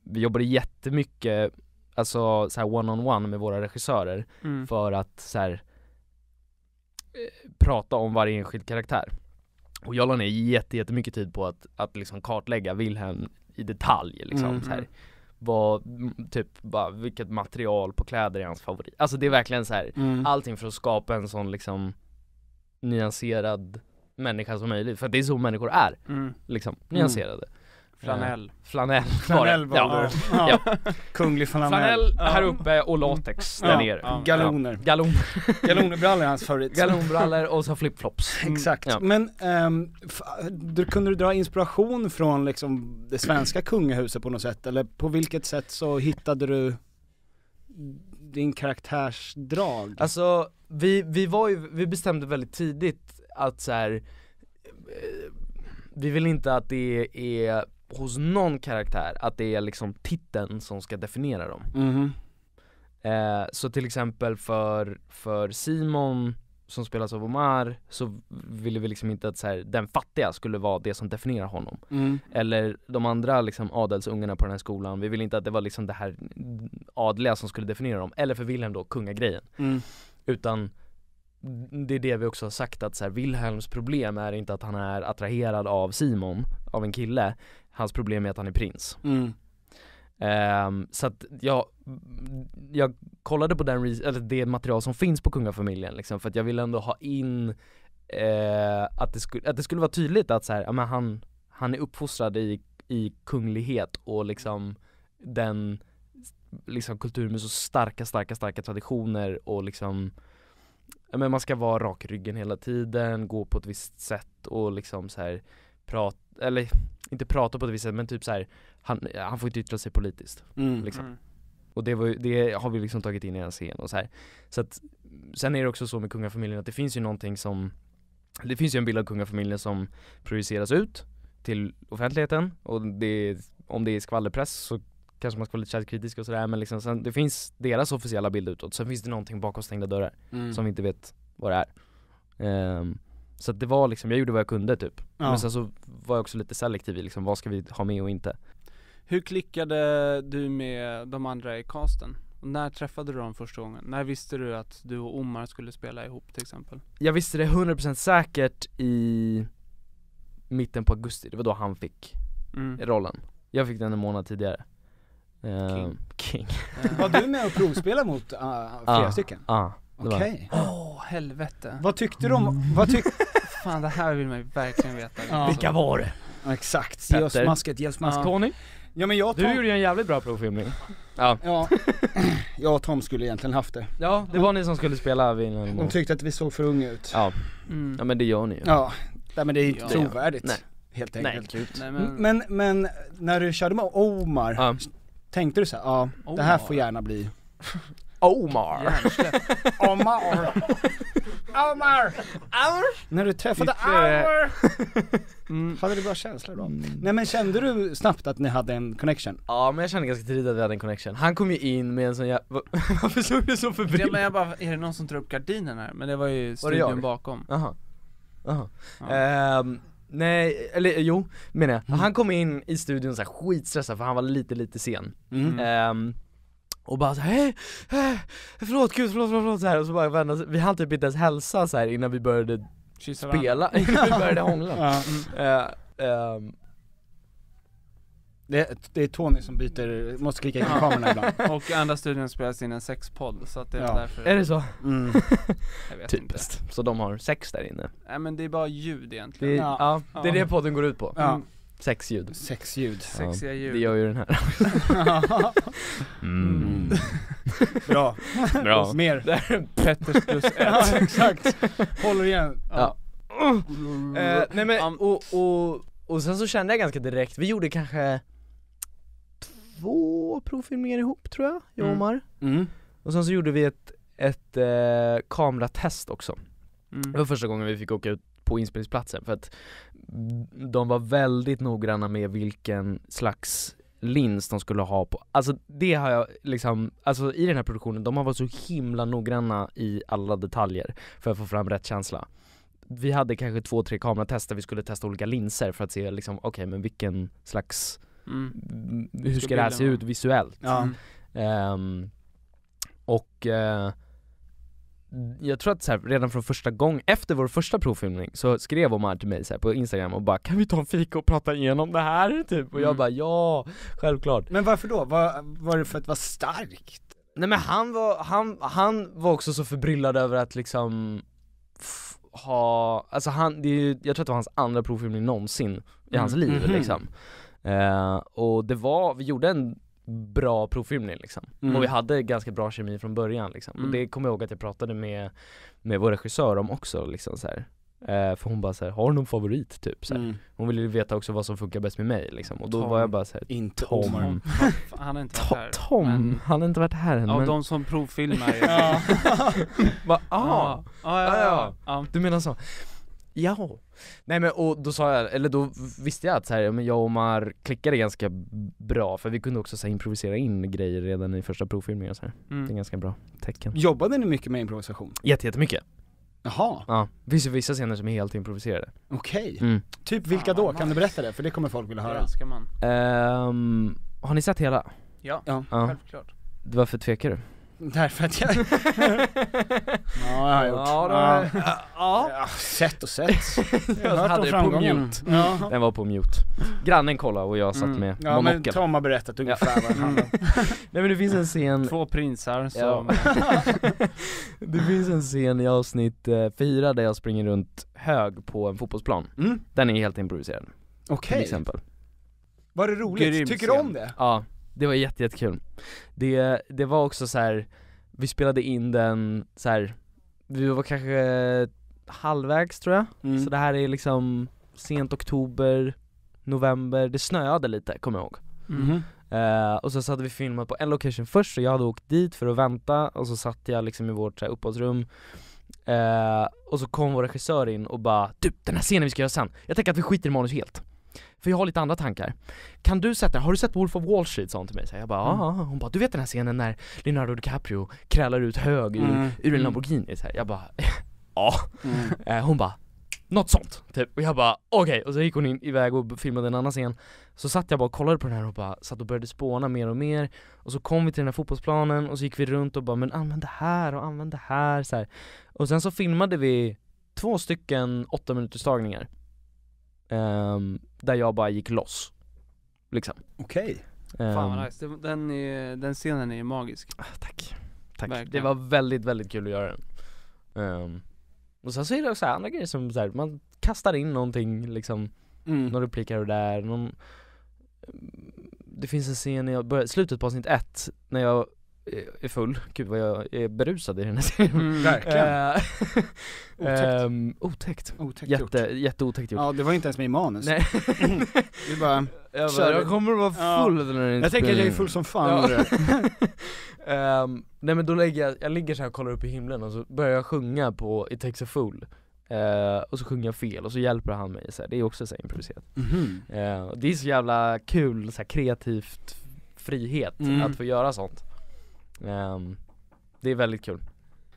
vi jobbade jättemycket alltså så här one-on-one med våra regissörer för att så här, prata om varje enskild karaktär. Och jag la ner jättemycket tid på att liksom kartlägga Wilhelm i detalj liksom så här. Vilket material på kläder är hans favorit. Alltså det är verkligen så här allting för att skapa en sån liksom nyanserad människa som möjligt, för att det är så människor är liksom, nyanserade. Flanell var det. Ja. Kunglig flanell här uppe och latex där nere. Galonbrallor är hans favorit. Galonbrallor och så flipflops. Exakt. Ja. Men kunde du dra inspiration från liksom det svenska kungahuset på något sätt, eller på vilket sätt så hittade du din karaktärsdrag? Alltså vi bestämde väldigt tidigt att så här, vi vill inte att det är hos någon karaktär att det är liksom titeln som ska definiera dem. Så till exempel för Simon som spelas av Omar så ville vi liksom inte att så här, den fattiga skulle vara det som definierar honom. Eller de andra liksom adelsungarna på den här skolan, vi ville inte att det var liksom det här adliga som skulle definiera dem. Eller för Wilhelm då, kungagrejen. Utan det är det vi också har sagt, att så här, Wilhelms problem är inte att han är attraherad av Simon, av en kille. Hans problem är att han är prins. Så att jag kollade på det material som finns på kungafamiljen liksom, för att jag ville ändå ha in att det skulle vara tydligt att så här, ja, men han är uppfostrad i kunglighet och liksom den liksom kultur med så starka traditioner och liksom, men man ska vara rak i ryggen hela tiden, gå på ett visst sätt och liksom så här inte prata på ett visst sätt, men typ så här, han får inte yttra sig politiskt liksom. Och det har vi liksom tagit in i en scen och så här. Så att sen är det också så med kungafamiljen att det finns ju en bild av kungafamiljen som projiceras ut till offentligheten, och om det är skvallerpress så kanske man ska vara lite källkritisk och sådär, men liksom, sen, det finns deras officiella bild utåt, sen finns det någonting bakom stängda dörrar som vi inte vet vad det är. Så att det var liksom, jag gjorde vad jag kunde typ. Men sen så var jag också lite selektiv i liksom, vad ska vi ha med och inte. Hur klickade du med de andra i casten? Och när träffade du dem första gången? När visste du att du och Omar skulle spela ihop till exempel? Jag visste det 100% säkert i mitten på augusti. Det var då han fick rollen. Jag fick den en månad tidigare. King. Var du med och provspela mot flera stycken? Okej. Helvete. Vad tyckte du om? Fan, det här vill man ju verkligen veta. Vilka var det? Exakt. Ge oss masket. Tony? Ja, men du gjorde ju en jävligt bra provfilmning. Jag och Tom skulle egentligen haft det. Ja, det var ni som skulle spela vid de tyckte att vi såg för unga ut. Ja, men det gör ni ju. Ja, men det är inte trovärdigt. Nej. Helt enkelt. Nej, men när du körde med Omar, tänkte du så här, det här får gärna bli Omar. När du träffade Omar hade du bra känslor då? Nej, men kände du snabbt att ni hade en connection? Ja, men jag kände ganska tidigt att vi hade en connection. Han kom ju in med en sån varför såg du så förvirrad? Ja, men jag bara, är det någon som tar upp gardinen här? Men det var ju studion bakom. Nej, eller jo, menar jag. Han kom in i studion så här skitstressad för han var lite sen. Och bara så här, förlåt så här, och så bara vända, vi hann typ inte ens hälsa så här innan vi började spela, innan vi började hångla. Det är Tony som måste klicka in i kameran ibland. Och andra studion spelas in en sexpodd, så att det är därför. Är det så? Jag vet typiskt. Inte. Så de har sex där inne? Nej, men det är bara ljud egentligen. Det är det podden går ut på. Sexljud. Sexiga ljud. Det gör ju den här. Bra. Mer. Petters plus 1. Exakt. Håller igen. Nej men och sen så kände jag ganska direkt. Vi gjorde kanske 2 provfilmningar ihop, tror jag och Omar. Och sen så gjorde vi ett kameratest också. Det var första gången vi fick åka ut på inspelningsplatsen, för att de var väldigt noggranna med vilken slags lins de skulle ha på, alltså det har jag liksom, alltså i den här produktionen, de har varit så himla noggranna i alla detaljer för att få fram rätt känsla. Vi hade kanske 2-3 kameratester, vi skulle testa olika linser för att se liksom, okej, men vilken slags hur ska det här se ut visuellt? Jag tror att så här, redan från första gången efter vår första provfilmning så skrev Omar till mig så här, på Instagram och bara, kan vi ta en fika och prata igenom det här typ? Och jag bara, ja, självklart. Men varför då? Var det för att vara starkt? Nej, men han var också så förbryllad över att liksom alltså jag tror att det var hans andra provfilmning någonsin i hans liv liksom. Och vi gjorde en bra provfilmning liksom. Och vi hade ganska bra kemi från början liksom. Och det kommer jag ihåg att jag pratade med vår regissör om också liksom så här. För hon bara så här, har du någon favorit typ så här. Hon ville veta också vad som funkar bäst med mig liksom. Och då var jag bara så här, Tom. Han har inte varit här. Tom, han har inte varit här än. Ja, de som provfilmar. Ja. Du menar så? Ja. Nej, men och då sa jag, eller då visste jag att så här, men jag och Omar klickade ganska bra, för vi kunde också så här, improvisera in grejer redan i första provfilmningen så här. Det är ganska bra tecken. Jobbade ni mycket med improvisation? Jättemycket. Jaha. Ja, det finns ju vissa scener som är helt improviserade. Okej. Typ vilka då? Kan du berätta det? För det kommer folk vilja höra. Ska man. Har ni sett hela? Ja. Självklart. Varför tvekar du? Därför att jag... jag har gjort. Ja. Sett och sett. Jag hade det på mute. Den var på mute. Grannen kollade och jag satt med ja, men Tom har berättat ungefär vad han Nej, men det finns en scen. 2 prinsar som... Det finns en scen i avsnitt 4 där jag springer runt hög på en fotbollsplan. Den är helt improviserad. Okej. Till exempel. Var det roligt? Tycker du om det? Ja. Det var jättekul. Det var också så här, vi spelade in den så här, vi var kanske halvvägs tror jag. Så det här är liksom sent oktober, november, det snöade lite, kommer jag ihåg. Och så hade vi filmat på en location först, så jag hade åkt dit för att vänta, och så satt jag liksom i vårt uppehållsrum. Och så kom vår regissör in och bara, du, den här scenen vi ska göra sen, jag tänker att vi skiter i manus helt. För jag har lite andra tankar. Kan du sätta, har du sett Wolf of Wall Street, sa hon till mig. Så jag bara, hon bara, du vet den här scenen när Leonardo DiCaprio krälar ut hög ur en Lamborghini. Så här. Jag bara, ja. Hon bara, något sånt typ. Och jag bara, okej. Och så gick hon iväg och filmade en annan scen. Så satt jag bara och kollade på den här och bara satt och började spåna mer och mer. Och så kom vi till den här fotbollsplanen och så gick vi runt och bara, men använd det här och använd det här så här. Och sen så filmade vi 2 stycken 8 minuters tagningar. Där jag bara gick loss liksom. Okej. Fan vad nice. Den scenen är magisk. Tack. Det var väldigt, väldigt kul att göra den. Och sen så är det också andra grejer som så här, man kastar in någonting liksom, någon replik här och där. Det finns en scen i slutet på avsnitt 1 när jag är full. Gud vad jag är berusad i den här serien. Verkligen. Otäckt. Jätteotäckt gjort. Ja, det var inte ens med i manus. Nej. Du bara, jag kommer att vara full när det jag tänker att jag är full som fan. Nej, men då jag ligger så här och kollar upp i himlen och så börjar jag sjunga på It Takes a Fool. Och så sjunger jag fel och så hjälper han mig så här. Det är också så här improviserat. Det är så jävla kul, så här kreativt frihet att få göra sånt. Det är väldigt kul.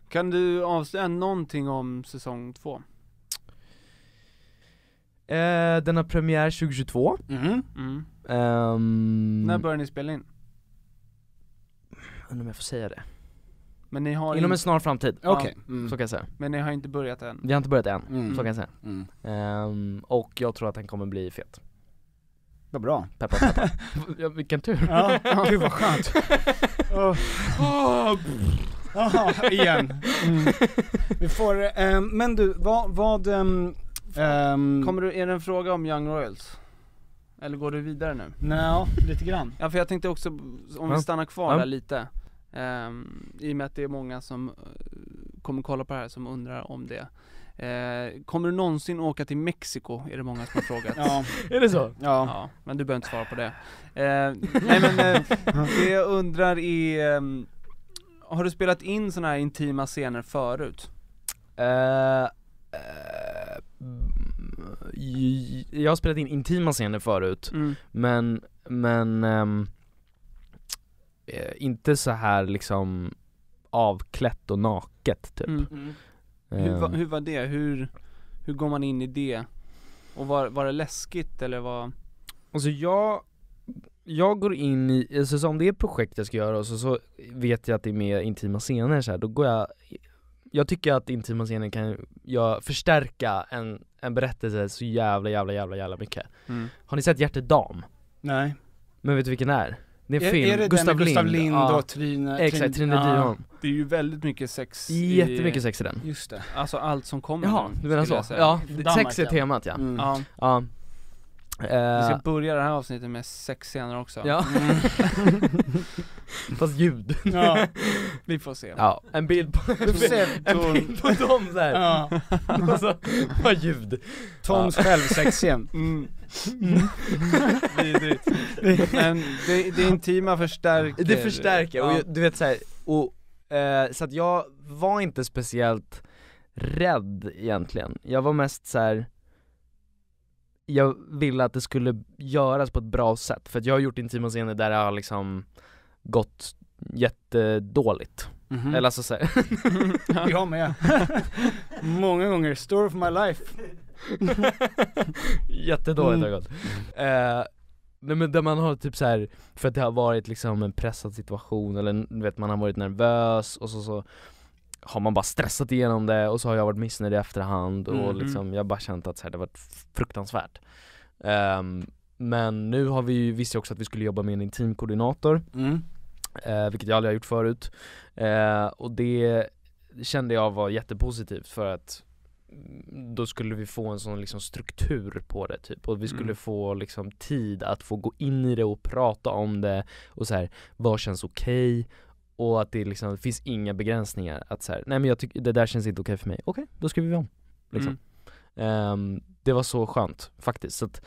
Kan du avslöja någonting om säsong 2? Den har premiär 2022. När börjar ni spela in? Undrar om jag får säga det. Men ni har inom en snar framtid. Okej. Så kan jag säga. Men ni har inte börjat än? Vi har inte börjat än, så kan jag säga. Och jag tror att den kommer bli fet. Vad bra. Peppa. Ja, vilken tur. Ja, gud vad skönt. Igen. Vi får, men du, vad är det en fråga om Young Royals? Eller går du vidare nu? Nej, lite grann. Ja, för jag tänkte också, om vi stannar kvar där lite, i och med att det är många som kommer kolla på det här som undrar om det. Kommer du någonsin åka till Mexiko? Är det många som har frågat. Ja. Är det så? Ja, men du behöver inte svara på det. Nej, men det jag undrar är, har du spelat in såna här intima scener förut? Jag har spelat in intima scener förut, men inte så här liksom avklätt och naket typ. Hur var det? Hur går man in i det? Och var det läskigt eller vad? Alltså jag går in i, alltså om det är projekt jag ska göra och så vet jag att det är mer intima scener så här, då går jag tycker att intima scener kan förstärka en berättelse så jävla mycket. Har ni sett Hjärtedam? Nej. Men vet du vilken det är? Det är en film, är det Gustav Lind och Trine Dyrholm. Det är ju väldigt mycket sex jättemycket sex i den. Just det. Alltså allt som kommer. Jaha, du menar så? Ja, sex är temat, ja. Ja. Vi ska börja det här avsnittet med sexscener också. Ja. Fast ljud. Ja. Vi får se. Ja, en bild på dem så här. Ja. Alltså, vad ljud. Toms självsexscen. Vidrigt. Men det intima förstärker. Det förstärker och du vet så här, och så att jag var inte speciellt rädd egentligen. Jag var mest så här. Jag ville att det skulle göras på ett bra sätt. För att jag har gjort intima scener där det har liksom gått jättedåligt. Eller alltså såhär. Jag med. Många gånger, story of my life. Jättedåligt har det gått. Nej, men där man har typ så här, för att det har varit liksom en pressad situation. Eller du vet, man har varit nervös. Och så har man bara stressat igenom det. Och så har jag varit missnöjd i efterhand. Och liksom, jag har bara känt att så här, det har varit fruktansvärt. Men nu har vi visste också att vi skulle jobba med en intimkoordinator. Vilket jag aldrig har gjort förut. Och det kände jag var jättepositivt. För att då skulle vi få en sån liksom struktur på det typ. Och vi skulle få liksom tid att få gå in i det och prata om det. Och så här, vad känns okej? Och att det liksom, det finns inga begränsningar. Att så här, nej men jag tycker det där känns inte okej för mig. Okej, då skriver vi om liksom. Det var så skönt faktiskt. Så att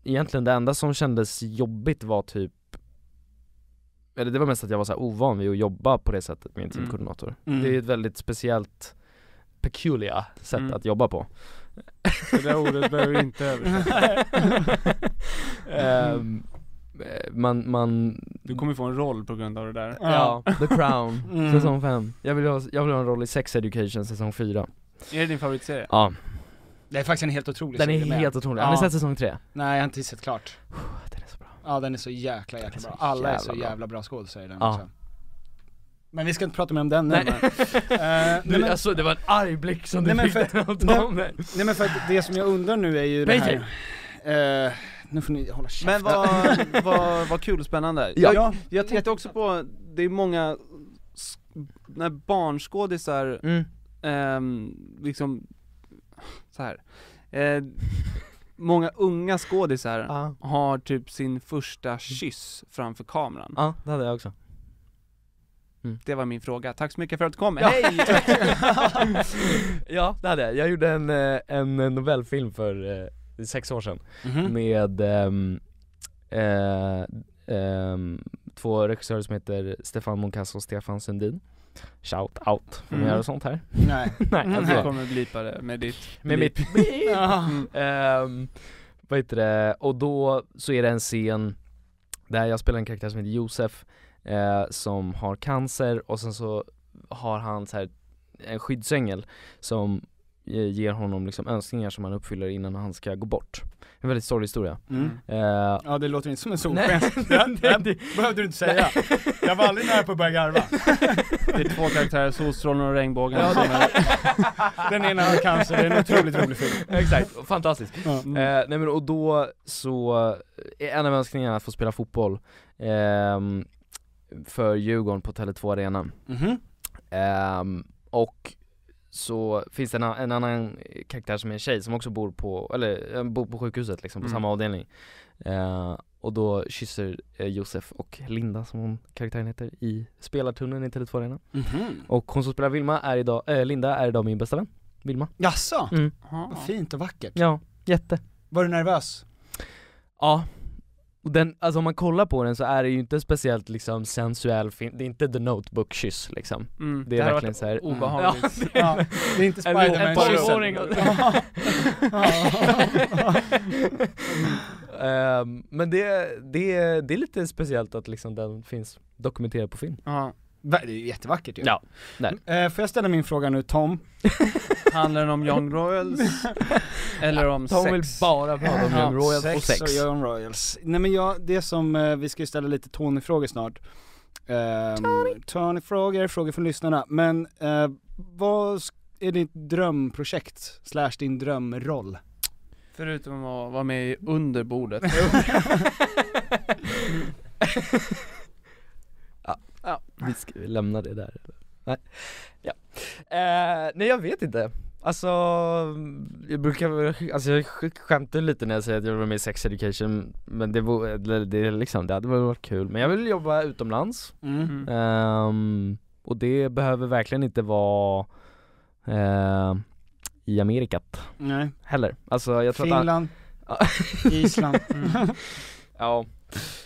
egentligen det enda som kändes jobbigt var typ, eller det var mest att jag var så här ovan vid att jobba på det sättet med en teamkoordinator. Det är ett väldigt speciellt peculiar sätt att jobba på. Det där ordet behöver inte översätta. Du kommer få en roll på grund av det där. Ja, The Crown, säsong 5. Jag vill ha en roll i Sex Education, säsong 4. Är det din favoritserie? Ja. Det är faktiskt en helt otrolig serie. Den är helt otrolig. Har ni sett säsong 3? Nej, jag har inte sett klart. Den är så bra. Ja, den är så jäkla bra. Alla är så jävla bra skådespelare i den också. Men vi ska inte prata mer om den nu. Men alltså det var en arg blick som du fick om det. Nej men för att det som jag undrar nu är ju det här. Nu får ni hålla käften. Men vad kul och spännande. Jag tänkte också på, det är många när barnskådisar liksom så här. Många unga skådisar har typ sin första kyss framför kameran. Ja, det hade jag också. Det var min fråga. Tack så mycket för att du kom. Hej! Ja, det hade jag. Jag gjorde en novellfilm för 6 år sedan med två regissörer som heter Stefan Moncasso och Stefan Sundin. Shout out. Får man göra sånt här? Nej. Alltså, jag kommer blipa det med ditt mitt vad heter det? Och då så är det en scen där jag spelar en karaktär som heter Josef som har cancer, och sen så har han så här en skyddsängel som ger honom liksom önskningar som han uppfyller innan han ska gå bort. En väldigt sorglig historia. Ja, det låter inte som en solsken. Det behövde du inte säga. Jag var aldrig nära på att börja garva. Det är 2 karaktärer, solstrålen och regnbågen. Den ena har cancer, det är en otroligt rolig film. Exakt, fantastiskt. Nej men och då så är en av önskningarna att få spela fotboll för Djurgården på Tele2 Arena. Och så finns det en annan karaktär som är en tjej som också bor på sjukhuset liksom, på samma avdelning. Och då kysser Josef och Linda, som hon karaktären heter, i spelartunneln i Tele2 Arena. Och hon som spelar Linda är idag min bästa vän, Vilma. Jaså? Vad fint och vackert. Ja, jätte. Var du nervös? Ja. Och den, alltså om man kollar på den så är det ju inte speciellt liksom sensuell film. Det är inte The Notebook-kyss liksom. Det är verkligen så här obehagligt. Ja, det är inte Spider-Man-kyssen. Men det är lite speciellt att liksom den finns dokumenterad på film. Ja. Det är jättevackert ju. Ja. Får jag ställa min fråga nu, Tom? Handlar den om Young Royals? Eller om Tom sex? vill bara prata om Young Royals och sex. Och Young Royals. Nej men det som, vi ska ju ställa lite Tony-frågor snart. Tony-frågor från lyssnarna. Men vad är ditt drömprojekt / din drömroll? Förutom att vara med under bordet. Ja, vi ska lämna det där. Nej. Ja. Nej, jag vet inte. Alltså jag skämtar lite när jag säger att jag vill vara med i Sex Education, men det hade varit kul. Men jag vill jobba utomlands. Och det behöver verkligen inte vara i Amerikat. Nej. Heller. Alltså jag tror Finland. Island. Ja.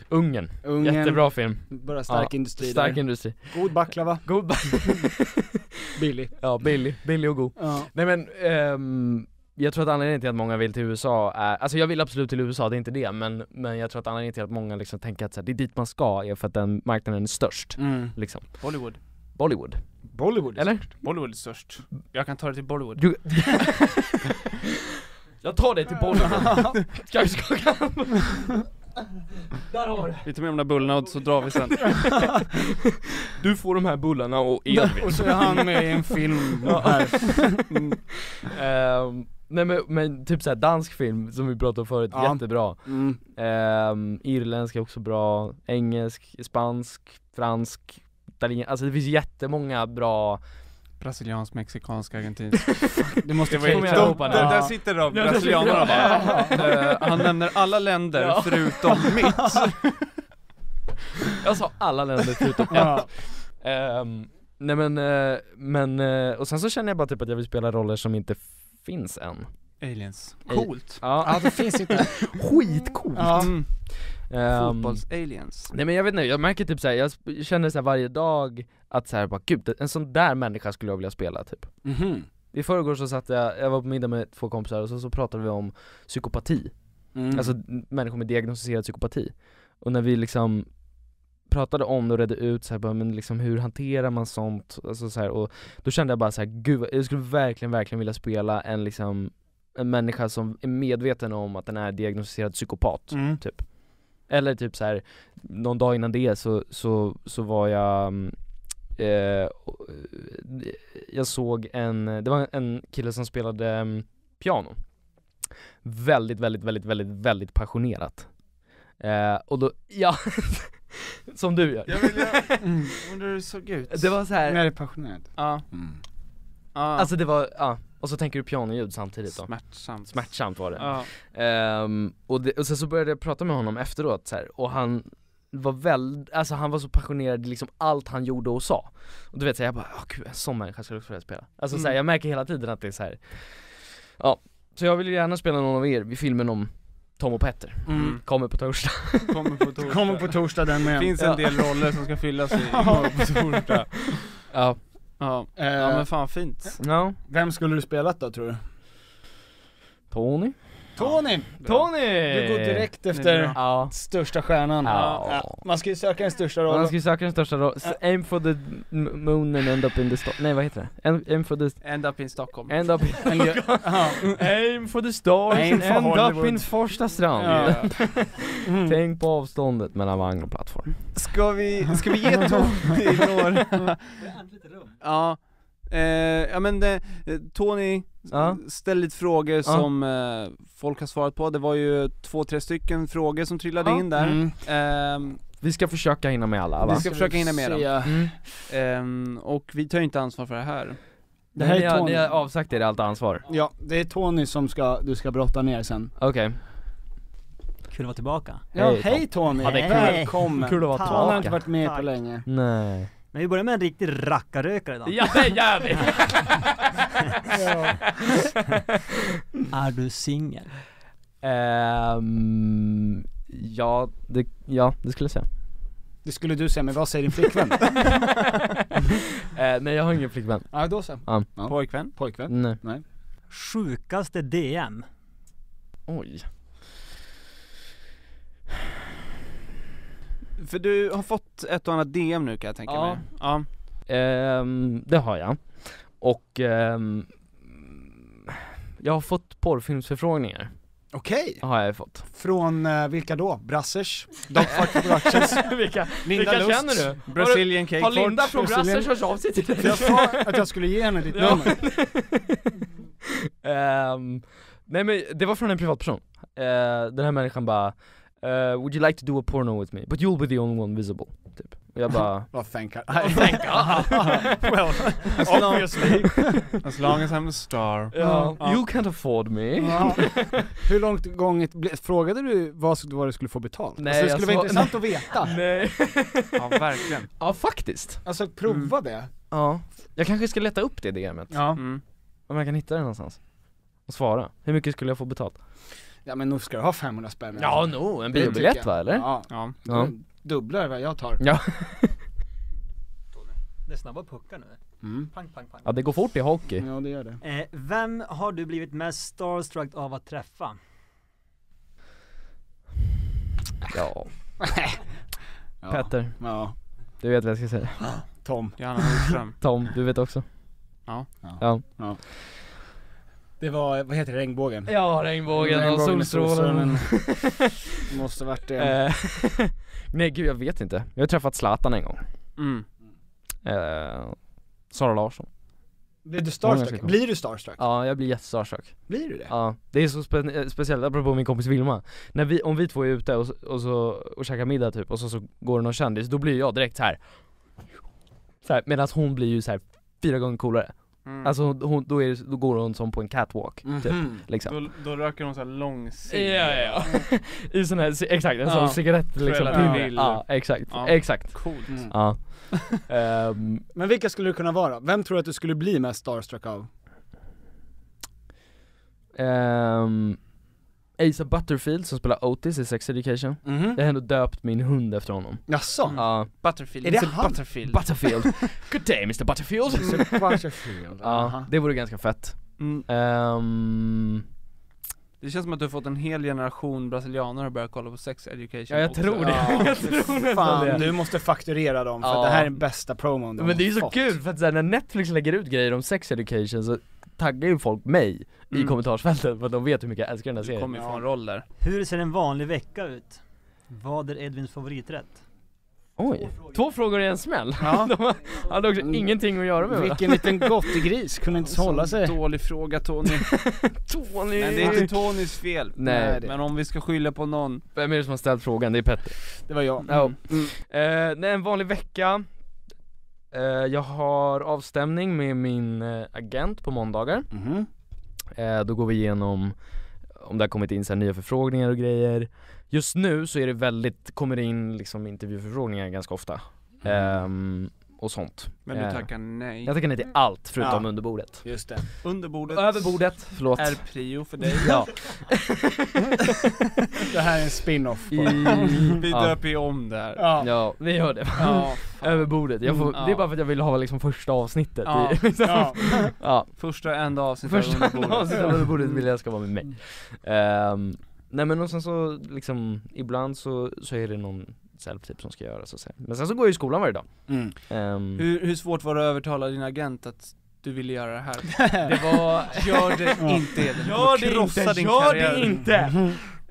Ungern. Jättebra film. Bara stark industri. Stark industri. God baklava. Billig. Ja, billig och god. Ja. Nej men jag tror att anledningen till att många vill till USA är, alltså jag vill absolut till USA, det är inte det, men jag tror att anledningen till att många liksom tänker att så här, det är dit man ska är för att den marknaden är störst. Liksom. Bollywood. Eller? Bollywood är störst. Jag kan ta det till Bollywood. Jag tar dig till Bollywood. Där har du. Vi tar med de där bullarna och så drar vi sen. Du får de här bullarna och Edvin. Och så är han med i en film här. Nej men typ såhär dansk film som vi pratade om förut, jättebra. Irländsk är också bra. Engelsk, spansk, fransk, italiensk. Alltså det finns jättemånga bra. Brasiliansk, mexikansk, argentinsk. Det måste där sitter de brasilianerna bara. Han nämner alla länder förutom mitt. Jag sa alla länder förutom nej men och sen så känner jag bara typ att jag vill spela roller som inte finns än. Aliens. Coolt. Ja, det finns inte. Skitcoolt. Fotbolls-aliens. Nej men jag vet inte, jag märker typ såhär, jag känner såhär varje dag att såhär bara gud, en sån där människa skulle jag vilja spela typ. I förrgår så satt jag var på middag med 2 kompisar och så pratade vi om psykopati. Alltså människor med diagnostiserad psykopati. Och när vi liksom pratade om det och redde ut så här, bara, men liksom hur hanterar man sånt, alltså så här, och då kände jag bara så här, gud, jag skulle verkligen vilja spela en människa som är medveten om att den är diagnostiserad psykopat typ. Eller typ så här, någon dag innan det så var jag såg det var en kille som spelade piano väldigt passionerat. Och då som du gör. Jag undrar hur det såg ut. Det var så här. Är det passionerat? Ja. Alltså det var och så tänker du pianoljud samtidigt då. Smärtsamt var det. Och sen så började jag prata med honom efteråt så här, och han var han var så passionerad i liksom allt han gjorde och sa. Och du vet så här, jag bara gud, en sån människa skulle jag vilja spela. Alltså så här, jag märker hela tiden att det är så här. Ja, så jag vill ju gärna spela någon av er vid filmen om Tom och Petter. Kommer på torsdag. Kommer på torsdag den med. Det finns en del roller som ska fyllas på torsdag. Ja. Ja, men fan fint. Ja. Vem skulle du spelat då, tror du? Tony. Du går direkt efter största stjärnan. Man ska ju söka den största rollen. Aim for the moon and end up in the Nej, vad heter det? Aim for the End up in Stockholm. Aim for the stars and end up in Forsta strand. Tänk på avståndet mellan vagn och plattform. Ska vi ge Tony några? Ja. Ja men Tony ställ lite frågor som folk har svarat på. Det var ju 2-3 stycken frågor som trillade in där. Vi ska försöka hinna med alla, va? Vi ska försöka hinna med dem. Och vi tar inte ansvar för det här. Det här är Tony. Ni har avsagt er allt ansvar. Ja, det är Tony som du ska brotta ner sen. Okej. Kul att vara tillbaka. Ja, hej Tony. Välkommen. Kul att vara tillbaka. Han har inte varit med på länge. Nej. Men vi börjar med en riktig rackarrökare idag. Ja, det gör vi! Är du singel? Ja, det skulle jag säga. Det skulle du säga, men vad säger din flickvän? Nej, jag har ingen flickvän. Ja, då så. Ja. Pojkvän? Nej. Sjukaste DM? Oj. För du har fått ett och annat DM nu kan jag tänka mig. Ja. Det har jag. Och jag har fått porrfilmsförfrågningar. Okej. Har jag fått. Från vilka då? Brassers? Dogfuck Productions? vilka Linda Lust, känner du? Brazilian Cake Har Linda från Brazilian... Brassers hört av sig till dig? Jag sa att jag skulle ge henne ditt nummer. Nej men det var från en privatperson. Den här människan bara would you like to do a porno with me? But you'll be the only one visible. Typ. Och jag bara thank God. Well, obviously. As long as I'm a star. You can't afford me. Hur långt gånget frågade du vad du skulle få betalt? Nej, alltså, det skulle vara intressant att veta. Nej. Ja, verkligen. Ja, faktiskt. Alltså prova det. Ja. Jag kanske ska leta upp det DM:et. Ja. Om jag kan hitta det någonstans. Och svara. Hur mycket skulle jag få betalt? Ja men nu ska du ha 500 spänn. Ja, en biobiljett va, eller? Ja. Dubblar vad jag tar. Ja. Det är snabba puckar nu. Pang, pang, pang. Ja, det går fort i hockey. Ja, det gör det. Vem har du blivit mest starstruck av att träffa? Ja. Petter. Ja. Du vet vad jag ska säga. Tom. Johanna Nordström. Tom, du vet också. Ja. Det var, vad heter det, regnbågen? Ja, regnbågen och solstrålen. Måste varit det. Nej gud, jag vet inte. Jag har träffat Zlatan en gång. Sara Larsson. Blir du starstruck? Blir du starstruck? Ja, jag blir jättestarstruck. Blir du det? Ja, det är så speciellt, apropå min kompis Vilma. Om vi två är ute och käkar middag typ, och så går det någon kändis, då blir jag direkt så här, medan hon blir ju så här 4 gånger coolare. Alltså då går hon som på en catwalk typ, liksom. Då röker hon så här långsikt. Ja. I sån här, exakt, en sån cigarett liksom. Ja, exakt. Coolt. Ja. Men vilka skulle du kunna vara? Vem tror du att du skulle bli mest starstruck av? Asa Butterfield som spelar Otis i Sex Education. Jag har ändå döpt min hund efter honom. Jaså? Ja. Butterfield. Är det han? Butterfield. Good day Mr. Butterfield. Ja, det vore ganska fett. Det känns som att du har fått en hel generation brasilianer att börja kolla på Sex Education. Ja, jag tror det. Jag tror fan, det. du måste fakturera dem för det här är den bästa promon de Men det är ju så fått. kul för att så här, när Netflix lägger ut grejer om Sex Education så taggar ju folk mig i kommentarsfältet för att de vet hur mycket jag älskar den här serien. Du kommer ju få en roll där. Hur ser en vanlig vecka ut? Vad är Edvins favoriträtt? Oj, 2 frågor i en smäll. Ja. De hade också ingenting att göra med. Vilken liten gottegris, kunde inte hålla sig. Dålig fråga Tony. Tony. Men det är inte Tonys fel. Nej. Men om vi ska skylla på någon. Vem är det som har ställt frågan? Det är Petter. Det var jag. Nej, en vanlig vecka. Jag har avstämning med min agent på måndagar. Då går vi igenom om det har kommit in så här nya förfrågningar och grejer. Just nu så är det kommer det in liksom intervjuförfrågningar ganska ofta. Och sånt. Men du tackar nej. Jag tackar nej till allt förutom underbordet. Just det. Underbordet. Överbordet, förlåt. Är prio för dig. Ja. Det här är en spin-off. Vi döper ju om det här. Ja, vi gör det. Överbordet. Det är bara för att jag vill ha liksom första avsnittet. Första enda avsnittet av underbordet vill jag ska vara med mig. Nej men och sen så liksom ibland så är det någon self-tip som ska göras och så. Men sen så går jag i skolan varje dag. Hur svårt var det att övertala din agent att du ville göra det här? Det var gör det inte. Gör det inte.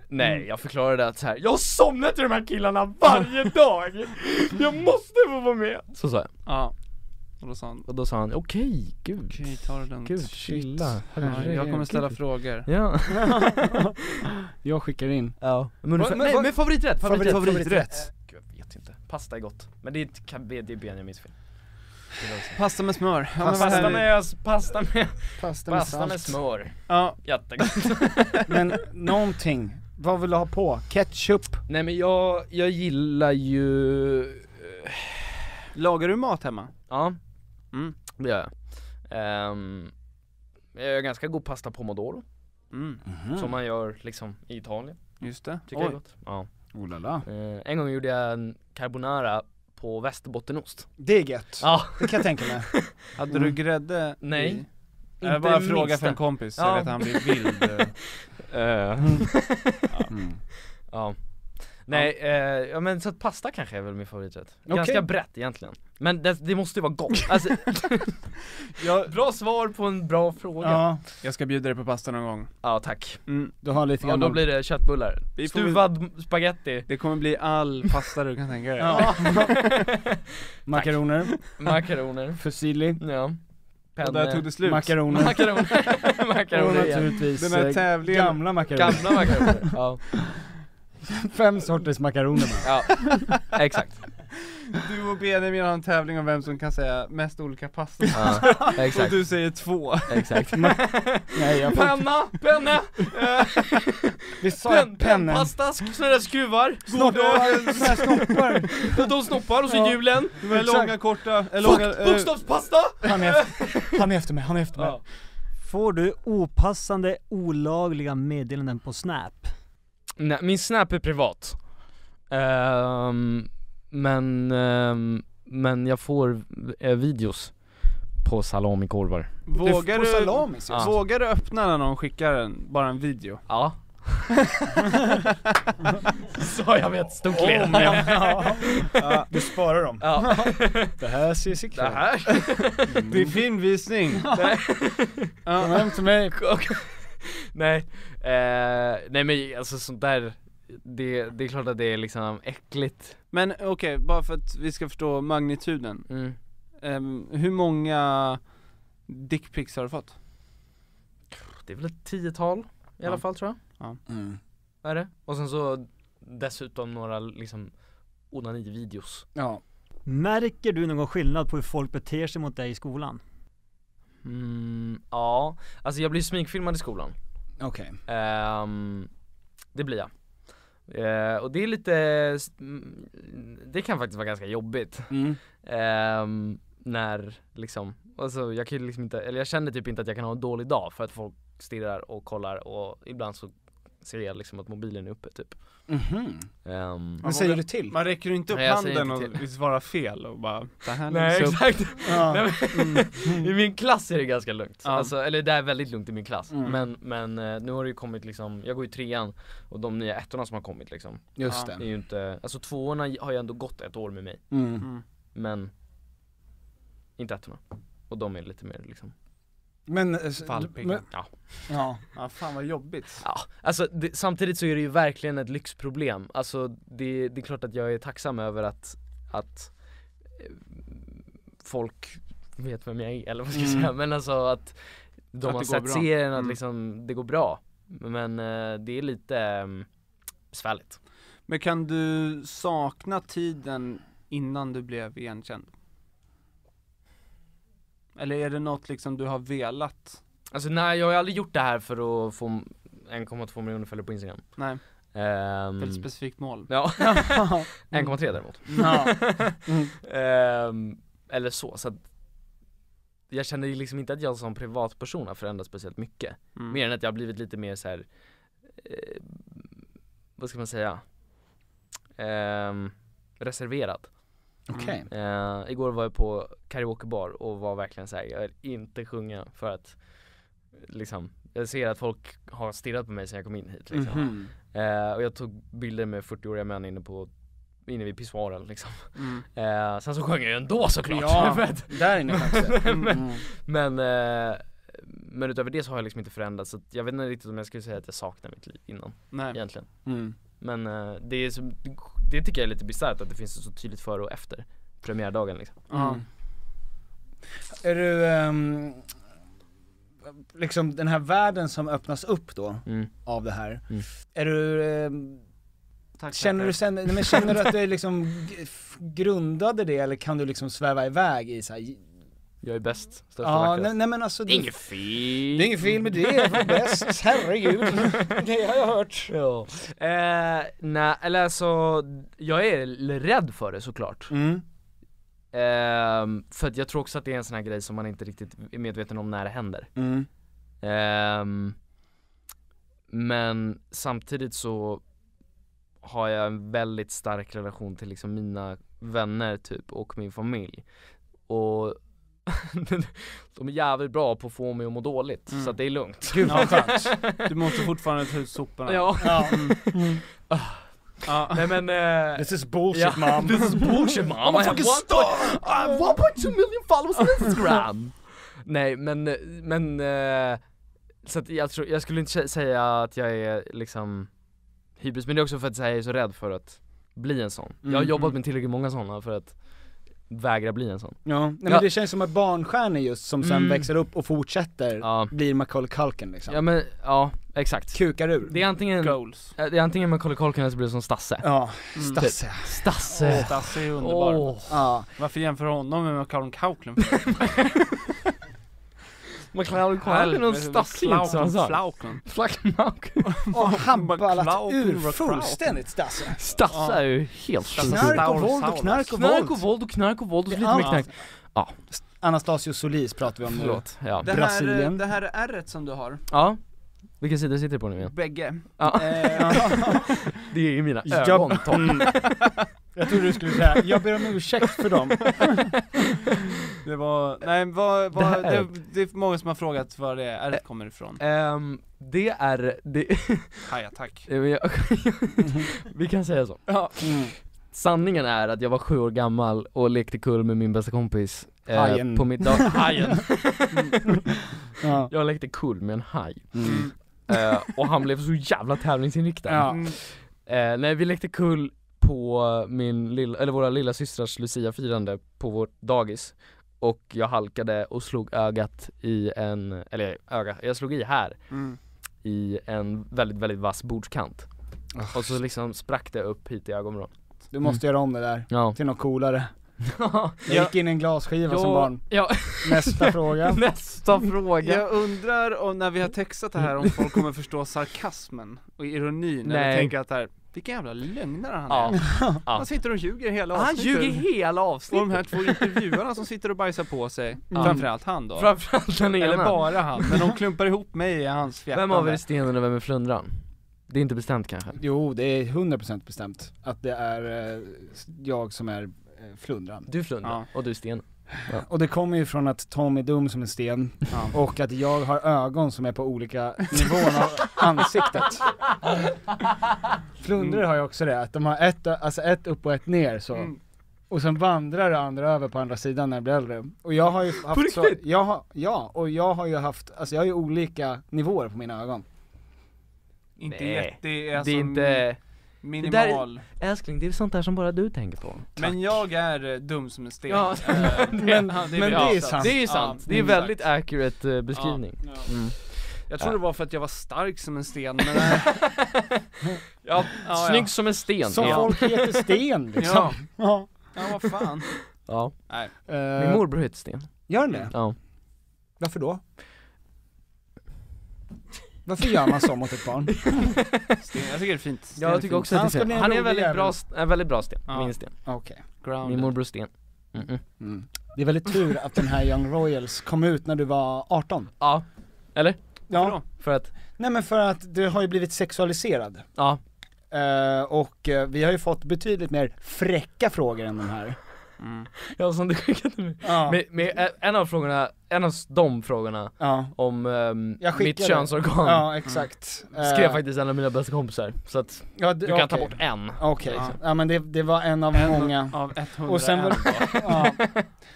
Nej, jag förklarade att så här, jag har somnat till de här killarna varje dag. Jag måste få vara med. Så sa jag. Ja. Och då sa han okej, gud. Okej, ta det lugnt. Gud, chilla. Jag kommer ställa frågor. Ja. Jag skickar in. Ja. Men favoriträtt. Favoriträtt. Gud, jag vet inte. Pasta är gott. Men det är Benjamins fel. Pasta med smör. Pasta med smör. Ja, jättegott. Men någonting. Vad vill du ha på? Ketchup? Nej men jag gillar ju. Lagar du mat hemma? Ja. Det gör jag. Jag gör ganska god pasta pomodoro. Som man gör liksom i Italien. Just det. Tycker jag är gott. Ja. En gång gjorde jag en carbonara på västerbottenost. Det är gött. Ja. Det kan jag tänka mig. Hade du grädde? Nej. Inte bara en fråga för en kompis. Jag vet att han blir vild. Ja. Nej, ja men så att pasta kanske är väl min favoriträtt. Ganska brett egentligen. Men det måste ju vara gott. Alltså, bra svar på en bra fråga. Ja. Jag ska bjuda dig på pasta någon gång. Ja, tack. Du har lite då blir det köttbullar. Stuvad spaghetti. Det kommer bli all pasta du kan tänka dig. Ja. Makaroner. Fusilli. Ja. Och där tog det slut. Makaroner. Makaroner naturligtvis. Den här tävlingen. Gamla makaroner. Ja. 5 sorters makaroner. Ja, exakt. Du och Benjamin har en tävling om vem som kan säga mest olika pasta. Ja, exakt. Och du säger 2. Exakt. Nej, Penna. Vi sa penna. Pasta, sådana där skruvar. Snoppar. De snoppar och så hjulen. De är långa, korta. Bokstavspasta. Han är efter mig. Ja. Får du opassande, olagliga meddelanden på Snap? Nej, min Snap är privat. Men jag får videos på salamikorvar. Vågar du öppna när någon skickar bara en video? Ja. Så jag vet stort leende. Ja, du sparar dem. Ja. Det här ser sig klart. Det är filmvisning. Kom hem till mig. Nej. Nej men alltså sånt där. Det är klart att det är liksom äckligt. Men okej, bara för att vi ska förstå magnituden. Hur många dickpics har du fått? Det är väl ett 10-tal i alla fall, tror jag. Ja. Är det? Och sen så dessutom några liksom onani-videos. Ja. Märker du någon skillnad på hur folk beter sig mot dig i skolan? Ja, alltså jag blir smygfilmad i skolan. Okej. Det blir jag. Och det är lite, det kan faktiskt vara ganska jobbigt. När liksom, alltså jag kan liksom inte, eller jag känner typ inte att jag kan ha en dålig dag för att folk stirrar och kollar, och ibland så ser jag liksom att mobilen är uppe typ. Vad säger du till? Man räcker inte upp handen och svarar fel och bara nej, exakt. I min klass är det ganska lugnt. Alltså, eller det är väldigt lugnt i min klass. Men nu har det ju kommit liksom, jag går i 3:an och de nya 1:orna som har kommit liksom. Just det. Är ju inte, alltså 2:orna har ju ändå gått 1 år med mig. Men inte 1:orna. Och de är lite mer liksom fallpigga. Ja, fan vad jobbigt. Ja, alltså samtidigt så är det ju verkligen ett lyxproblem. Alltså det är klart att jag är tacksam över att folk vet vem jag är, eller vad ska jag säga. Men alltså att de har sett serien, att liksom det går bra. Men det är lite besvärligt. Men kan du sakna tiden innan du blev igenkänd? Eller är det något liksom du har velat? Alltså nej, jag har aldrig gjort det här för att få 1,2 miljoner följare på Instagram. Nej. Väldigt specifikt mål. Ja. 1,3 däremot. Eller så att jag känner liksom inte att jag som privatperson har förändrats speciellt mycket. Mer än att jag har blivit lite mer så här, vad ska man säga? Reserverad. Okej. Igår var jag på karaokebar och var verkligen så här, jag vill inte sjunga för att liksom, jag ser att folk har stirrat på mig sedan jag kom in hit liksom. Och jag tog bilder med 40-åriga män inne vid pissoaren liksom. Sen så sjöng jag ju ändå såklart. Ja, där inne faktiskt. Men utöver det så har jag liksom inte förändrats, så jag vet inte riktigt om jag skulle säga att jag saknar mitt liv innan. Nej. Egentligen. Men det tycker jag är lite bisarrt att det finns så tydligt före och efter premiärdagen liksom. Är du liksom den här världen som öppnas upp då av det här. Är du känner du att du liksom grundade det, eller kan du liksom sväva iväg i så här, jag är bäst, största nej men alltså det är inget fel. Det är inget fel med det, jag är bäst, herregud. Det har jag hört. Ja. Nej, eller alltså jag är rädd för det såklart. För att jag tror också att det är en sån här grej som man inte riktigt är medveten om när det händer. Men samtidigt så har jag en väldigt stark relation till liksom mina vänner typ och min familj. Och de är jävligt bra på att få mig att må dåligt, så att det är lugnt. Du måste fortfarande ta ut soporna. Nej men this is bullshit mom. This is bullshit mom. I have 1.2 million followers on Instagram. Nej men så att jag skulle inte säga att jag är liksom hybris, men det är också för att jag är så rädd för att bli en sån. Jag har jobbat med tillräckligt många såna för att vägra bli en sån. Ja, nej, men det känns som att barnstjärnor just som sen växer upp och fortsätter blir Macaulay Culkin liksom. Ja men, exakt. Kukar ur. Det är antingen goals. Det är antingen Macaulay Culkin eller så blir det som Stasse. Ja, Stasse. Stasse är underbar. Varför jämför honom med Macaulay Culkin? Macaulay Culkin och Stasse är inte samma sak. Flauken. Och han ballat ur fullständigt Stasse. Stasse är ju helt knark och våld och knark och våld. Knark och våld och så lite mer knark. Ja. Anastasio Solis pratar vi om nu. Ja. Brasilien. Det här är ärret som du har. Ja. Vilken sida sitter du på nu igen? Bägge. Ja. Det är ju mina ögon. Jag trodde du skulle säga, jag ber om ursäkt för dem. Det var, det är många som har frågat var det ärret kommer ifrån. Det är ja, tack. Vi kan säga så. Sanningen är att jag var 7 år gammal och lekte kull med min bästa kompis på mitt hajen. Jag lekte kull med en haj. Och han blev så jävla tävlingsinriktad. Nej, vi lekte kull på våra lilla systrars Lucia-firande på vårt dagis. Och jag halkade och slog ögat i jag slog i här i en väldigt, väldigt vass bordskant. Och så liksom sprack det upp hit i ögonvrån. Du måste göra om det där till något coolare. Jag gick in i en glasskiva som barn. Nästa fråga. Jag undrar om när vi har textat det här om folk kommer förstå sarkasmen och ironin. Eller tänker att här, vilken jävla lögnare han är. Han sitter och ljuger hela avsnittet. Han ljuger hela avsnittet. Och de här 2 intervjuarna som sitter och bajsar på sig. Framförallt han då. Framförallt den ena. Eller bara han. Men de klumpar ihop mig i hans fjärtande. Vem av er är stenen och vem är flundran? Det är inte bestämt kanske. Jo, det är 100% bestämt att det är jag som är flundran. Du flundran och du är sten. Och det kommer ju från att Tom är dum som en sten och att jag har ögon som är på olika nivåer av ansiktet. Flundrar har ju också det, att de har ett upp och ett ner så. Och sen vandrar det andra över på andra sidan när jag blir äldre. Och jag har ju haft så, och jag har ju haft, alltså jag har ju olika nivåer på mina ögon. Det är inte minimal. Älskling, det är sånt där som bara du tänker på. Men jag är dum som en sten. Men det är sant. Det är sant. Det är väldigt accurate beskrivning. Jag tror det var för att jag var stark som en sten, men snygg som en sten. Som folk heter Sten liksom. Ja, vad fan. Nej. Min morbror heter Sten. Gör den det? Ja. Varför då? Varför gör man så mot ett barn? Sten, jag tycker det är fint. Jag tycker också att han är väldigt bra sten. Min sten. Okej. Min morbror Sten. Det är väldigt tur att den här Young Royals kom ut när du var 18. Ja. Eller? Ja. För att? Nej, men för att du har ju blivit sexualiserad. Ja. Och vi har ju fått betydligt mer fräcka frågor än de här. Ja, som du skickade mig. Med en av de frågorna om mitt könsorgan. Ja, exakt. Skrev faktiskt en av mina bästa kompisar. Så att du kan ta bort en. Okej. Ja, men det var en av många. Av 100. Och sen var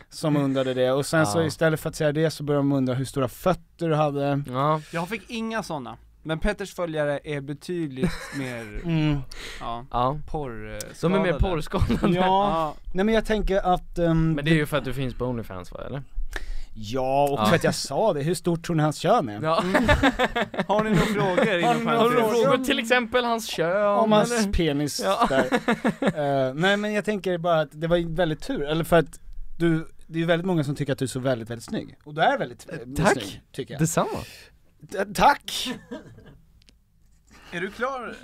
som undrade det. Och sen så istället för att säga det så började de undra hur stora fötter du hade. Ja. Jag fick inga sådana. Men Petters följare är betydligt mer porrskadade. De är mer porrskadade. Ja. Nej, men jag tänker att men det är ju för att du finns på OnlyFans, va, eller? Ja, och för att jag sa det. Hur stort tror ni hans kön är? Ja. Har ni några frågor? Har du frågor till exempel hans kön? Om hans penis där. Nej, men jag tänker bara att det var väldigt tur. Eller för att det är ju väldigt många som tycker att du är så väldigt, väldigt snygg. Och du är väldigt snygg, tycker jag. Detsamma. Tack! Är du klar?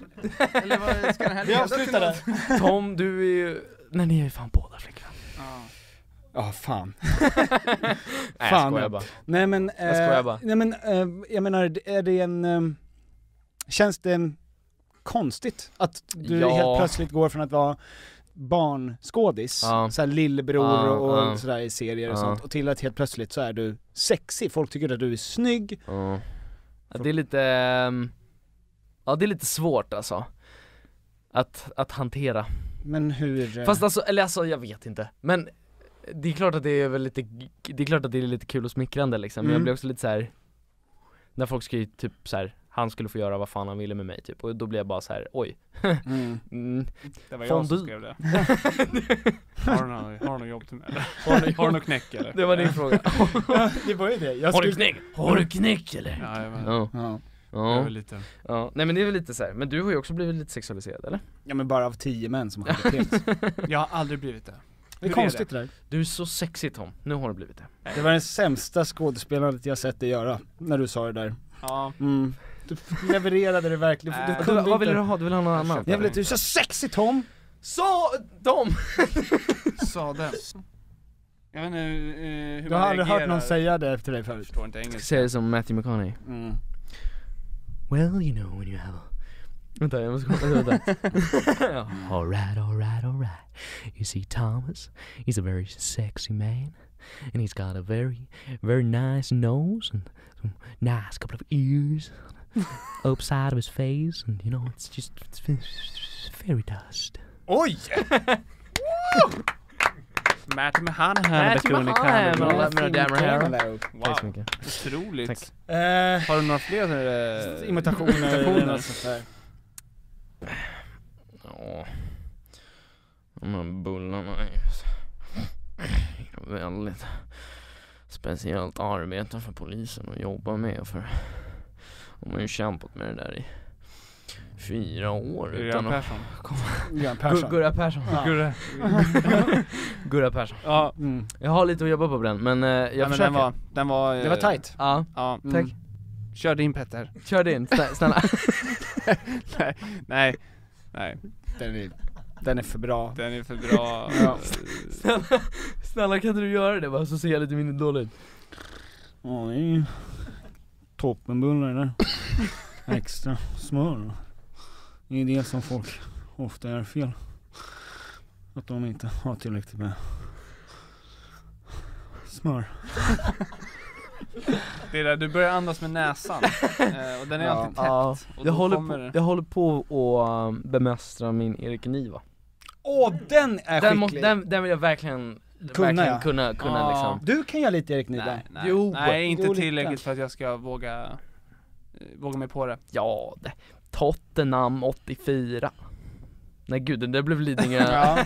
Eller vad ska det här leda till något? Tom, du är ju... Nej, ni är ju fan båda flickvän. Ja, fan. Nej, jag skojar bara. Nej, men jag menar, är det en känns det konstigt att du helt plötsligt går från att vara barnskådis, såhär lillebror och sådär i serier och sånt, och till att helt plötsligt så är du sexig. Folk tycker att du är snygg. Det är lite det är lite svårt alltså. att hantera. Men hur? Fast alltså jag vet inte. Men det är klart att det är väl lite, det är klart att det är lite kul och smickrande liksom. Men jag blir också lite så här, när folk skriver typ så här, han skulle få göra vad fan han ville med mig typ, och då blir jag bara så här, oj. Det var jag som skrev det. Har du något jobb till mig eller? Har du något knäck eller? Det var din fråga. Ja, det var ju det. Har du knäck eller? Ja. Lite. Ja, nej men det är väl lite så här. Men du har ju också blivit lite sexualiserad, eller? Ja, men bara av 10 män som har blivit. Jag har aldrig blivit det. Det är konstigt det där. Du är så sexig, Tom, nu har du blivit det. Det var den sämsta skådespelandet jag sett dig göra, när du sa det där. Ja. Du levererade det verkligen. Du kunde vad vill du ha? Du vill ha någon annan? Jag vill att du är så sexig, Tom! Tom! Sa det. Jag vet inte hur du har aldrig hört någon säga det efter dig förut. Jag förstår inte engelska. Säger det som Matthew McConaughey. Well, you know when you have a... Vänta, jag måste komma. All right. You see, Thomas, he's a very sexy man. And he's got a very, very nice nose and some nice couple of ears upside of his face, and you know, it's fairy dust. Oj! Matthew McConaughey. Wow, otroligt. Har du några fler imitationer eller något sånt där? Ja, de här bullarna är väldigt speciellt arbete för polisen att jobba med, för de har ju kämpat med det där i 4 år utan att Gurra Persson. Gurra Persson. Ja. Jag har lite att jobba på den, men jag försöker. Den var det var tight. Ja. Tack. Kör din, Petter. Kör din, snälla. Nej. Den är för bra. Den är för bra. Ja. Snälla, kan du göra det bara, så ser jag lite mindre dåligt. Ja, det är toppenbullar där. Extra smör. Det är det som folk ofta är fel. Att de inte har tillräckligt med smör. Det är där du börjar andas med näsan. Och den är alltid täppt. Ja. Och jag håller på att bemästra min Erik Niva. Den är skicklig. Den vill jag verkligen kunna liksom. Du kan göra lite Erik Niva. Nej, inte tillräckligt för att jag ska våga mig på det. Ja, Tottenham 84. Nej gud, den där blev Lidingö. Ja,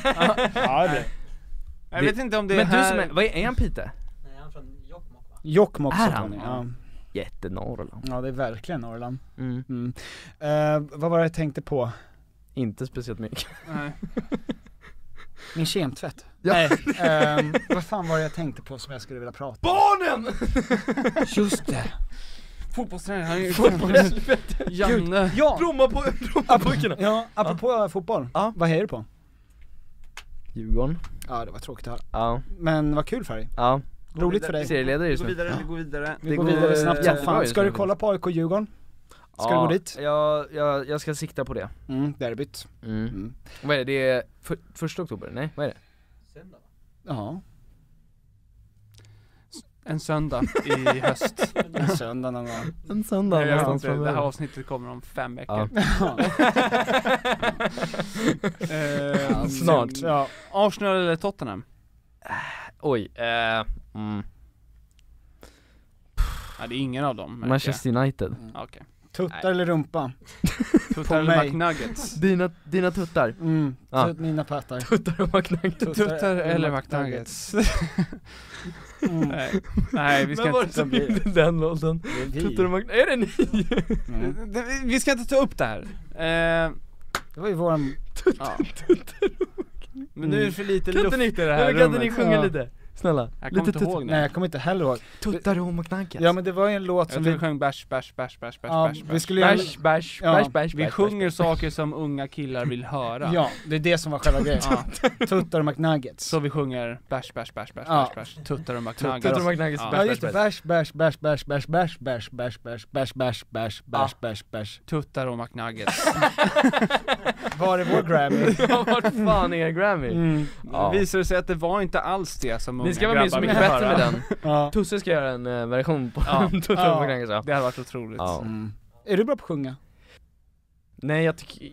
jag vet inte om det men här... du som är, vad är han, Peter? Nej, han är från Jokkmokk, va? Jokkmokk, är han? Ja. Jättenorrland. Ja, det är verkligen Norrland. Vad var det jag tänkte på? Inte speciellt mycket. Nej. Min kemtvätt. Ja. Nej, vad fan var det jag tänkte på som jag skulle vilja prata om? Barnen! Just det. Fotbollstränare, han är ju Janne. Ja. Brommapojkarna. Ja, apropå fotboll. Ja. Vad hejar du på? Djurgården. Ja, det var tråkigt att höra. Ja. Men vad kul för dig. Ja. Roligt för dig. Serieledare just nu. nu. Vi går vidare. Vi går vidare snabbt som fan. Ska du kolla på AIK Djurgården? Ska du gå dit? Jag ska sikta på det. Derbyt. Vad är det? Det är 1 oktober? Nej, vad är det? Söndag, va? Ja. En söndag i höst. En söndag någon gång. En söndag. Det här avsnittet kommer om 5 veckor. Snart. Ja. Arsenal eller Tottenham? Oj. Ja, det är ingen av dem. Manchester United. Okej. Tuttar eller rumpa? Tuttar eller McNuggets? Dina tuttar. Mina pattar. Tuttar och McNuggets. Tuttar eller McNuggets? Nej, vi ska men inte bli den låten. Tuttar och McNuggets. Är det ni? Vi ska inte ta upp det här. Det var ju våran tuttar och McNuggets. Men nu är det för lite luft i det här rummet. Kan inte ni sjunga lite? Snälla. Jag kommer inte ihåg. Nej, jag kommer inte heller ihåg. Tuttar och McNuggets. Ja, men det var ju en låt som vi sjöng bash. Vi skulle bash. Vi sjunger saker som unga killar vill höra. Ja, det är det som var själva grejen. Tuttar och McNuggets. Så vi sjunger bash. Tuttar och McNuggets. Tuttar och McNuggets. Ja, just det. Bash. Tuttar och McNuggets. Var är vår Grammy? Ja, vart fan är Grammy? Visade sig att det var inte alls det som ni ska vara med så mycket bättre med den. Ja. Tusse ska göra en version på Tuttar och McNuggets. Det hade varit otroligt. Är du bra på att sjunga? Nej,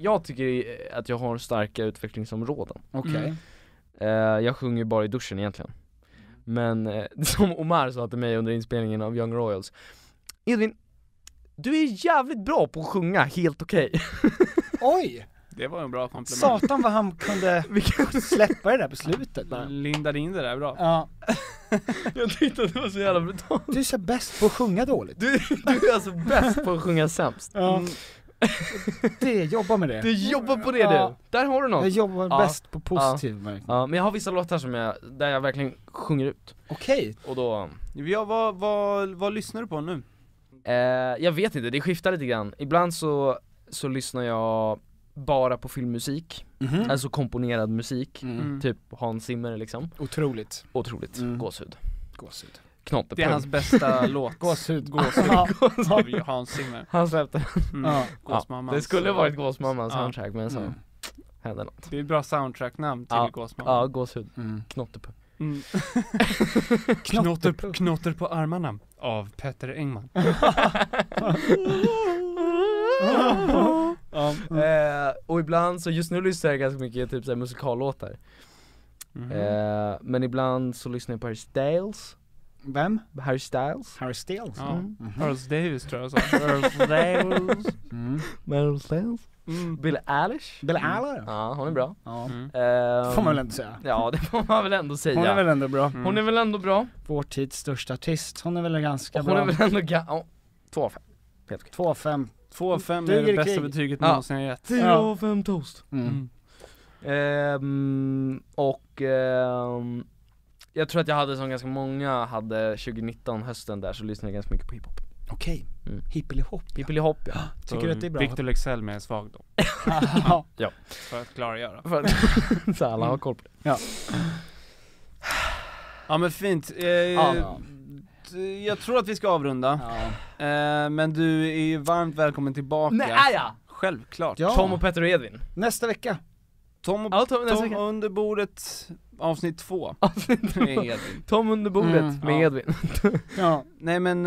jag tycker att jag har starka utvecklingsområden. Okej. Jag sjunger ju bara i duschen egentligen. Men som Omar sa till mig under inspelningen av Young Royals: Edvin, du är jävligt bra på att sjunga, helt okej. Oj! Det var en bra komplimang. Satan vad han kunde släppa det där på slutet. Lindade in det där bra. Ja. Jag tyckte att det var så jävla brutalt. Du är så bäst på att sjunga dåligt. Du är alltså bäst på att sjunga sämst. Ja. Det, jobba med det. Du jobbar på det du. Där har du något. Jag jobbar bäst på positiv. Ja, men jag har vissa låtar där jag verkligen sjunger ut. Okej. Och då... Ja, vad lyssnar du på nu? Jag vet inte, det skiftar lite grann. Ibland så lyssnar jag bara på filmmusik. Alltså komponerad musik. Typ Hans Zimmer liksom. Otroligt. Gåshud. Det är hans bästa låt. Gåshud. Av Hans Zimmer. Han släppte. Gåsmamman. Det skulle varit Gåsmammans soundtrack, men så hände något. Det är ett bra soundtrack-namn till Gåsmamman. Ja, Gåshud. Knottepupp. Knotter på armarna av Petter Engman. Och ibland så, just nu lyssnar jag ganska mycket typ såhär musikallåtar. Men ibland så lyssnar jag på Harry Styles. Vem? Harry Styles. Harry Styles? Harry Davis tror jag så. Meryl Styles. Billie Eilish. Billie Eilish? Ja, hon är bra. Får man väl ändå säga. Ja, det får man väl ändå säga. Hon är väl ändå bra. Hon är väl ändå bra. Vår tids största artist. Hon är väl ganska bra. Hon är väl ändå 2 av 5. 2 av 5. 2 av 5 är det bästa betyget någonsin jag gett. 10 av 5 toast. Jag tror att jag hade som ganska många hade 2019 hösten där, så lyssnade jag ganska mycket på hiphop. Okej. Hippelihopp. Hippelihopp, ja. Tycker du att det är bra? Victor Lexell med en svag då. Ja. För att klargöra. Så alla har koll på det. Ja. Ja men fint. Jag tror att vi ska avrunda. Men du är ju varmt välkommen tillbaka. Nej, ja. Självklart. Ja. Tom och Petter och Edvin. Nästa vecka. Tom under bordet avsnitt 2. Tom under bordet med Edvin. Ja. Nej men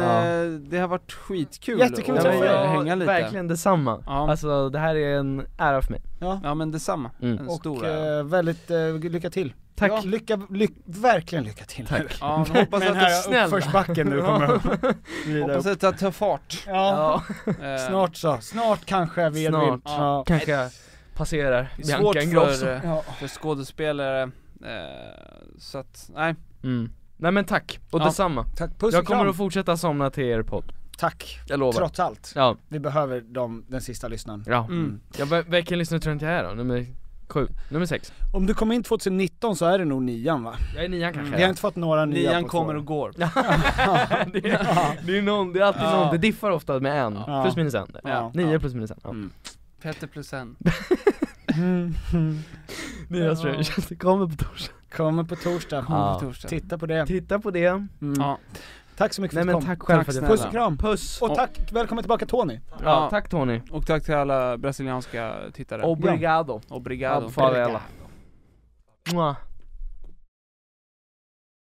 det har varit skitkul. Jättekul att hänga lite. Verkligen detsamma. Alltså det här är en ära för mig. Ja men detsamma. En stor ära. Väldigt lycka till. Tack. Ja, verkligen lycka till. Tack. Ja, hoppas att det snälla uppförsbacken nu kommer. Hoppas att det tar fart. Ja. Snart kanske vi kanske passerar Bianca Ingrosso. För skådespelare så att nej. Nej men tack. Och detsamma. Tack, puss. Jag kommer att fortsätta somna till er podd. Tack. Jag lovar. Trots allt. Ja. Vi behöver den sista lyssnaren. Ja. Vilken lyssnare tror jag inte jag är då? Nummer 6. Om du kommer in 2019 så är det nog 9 va? Jag är 9 kanske. Vi har inte fått några nya 9 kommer och går. Det är alltid någon, det diffar ofta med en. Plus minus en. 9 plus minus en. Petter plus en. Nya Strange. Kommer på torsdag. Titta på det. Tack så mycket för att du kom. Tack själv för att puss och kram. Puss. Och tack, välkommen tillbaka Tony. Ja, tack Tony. Och tack till alla brasilianska tittare. Obrigado. Obrigado. Favela.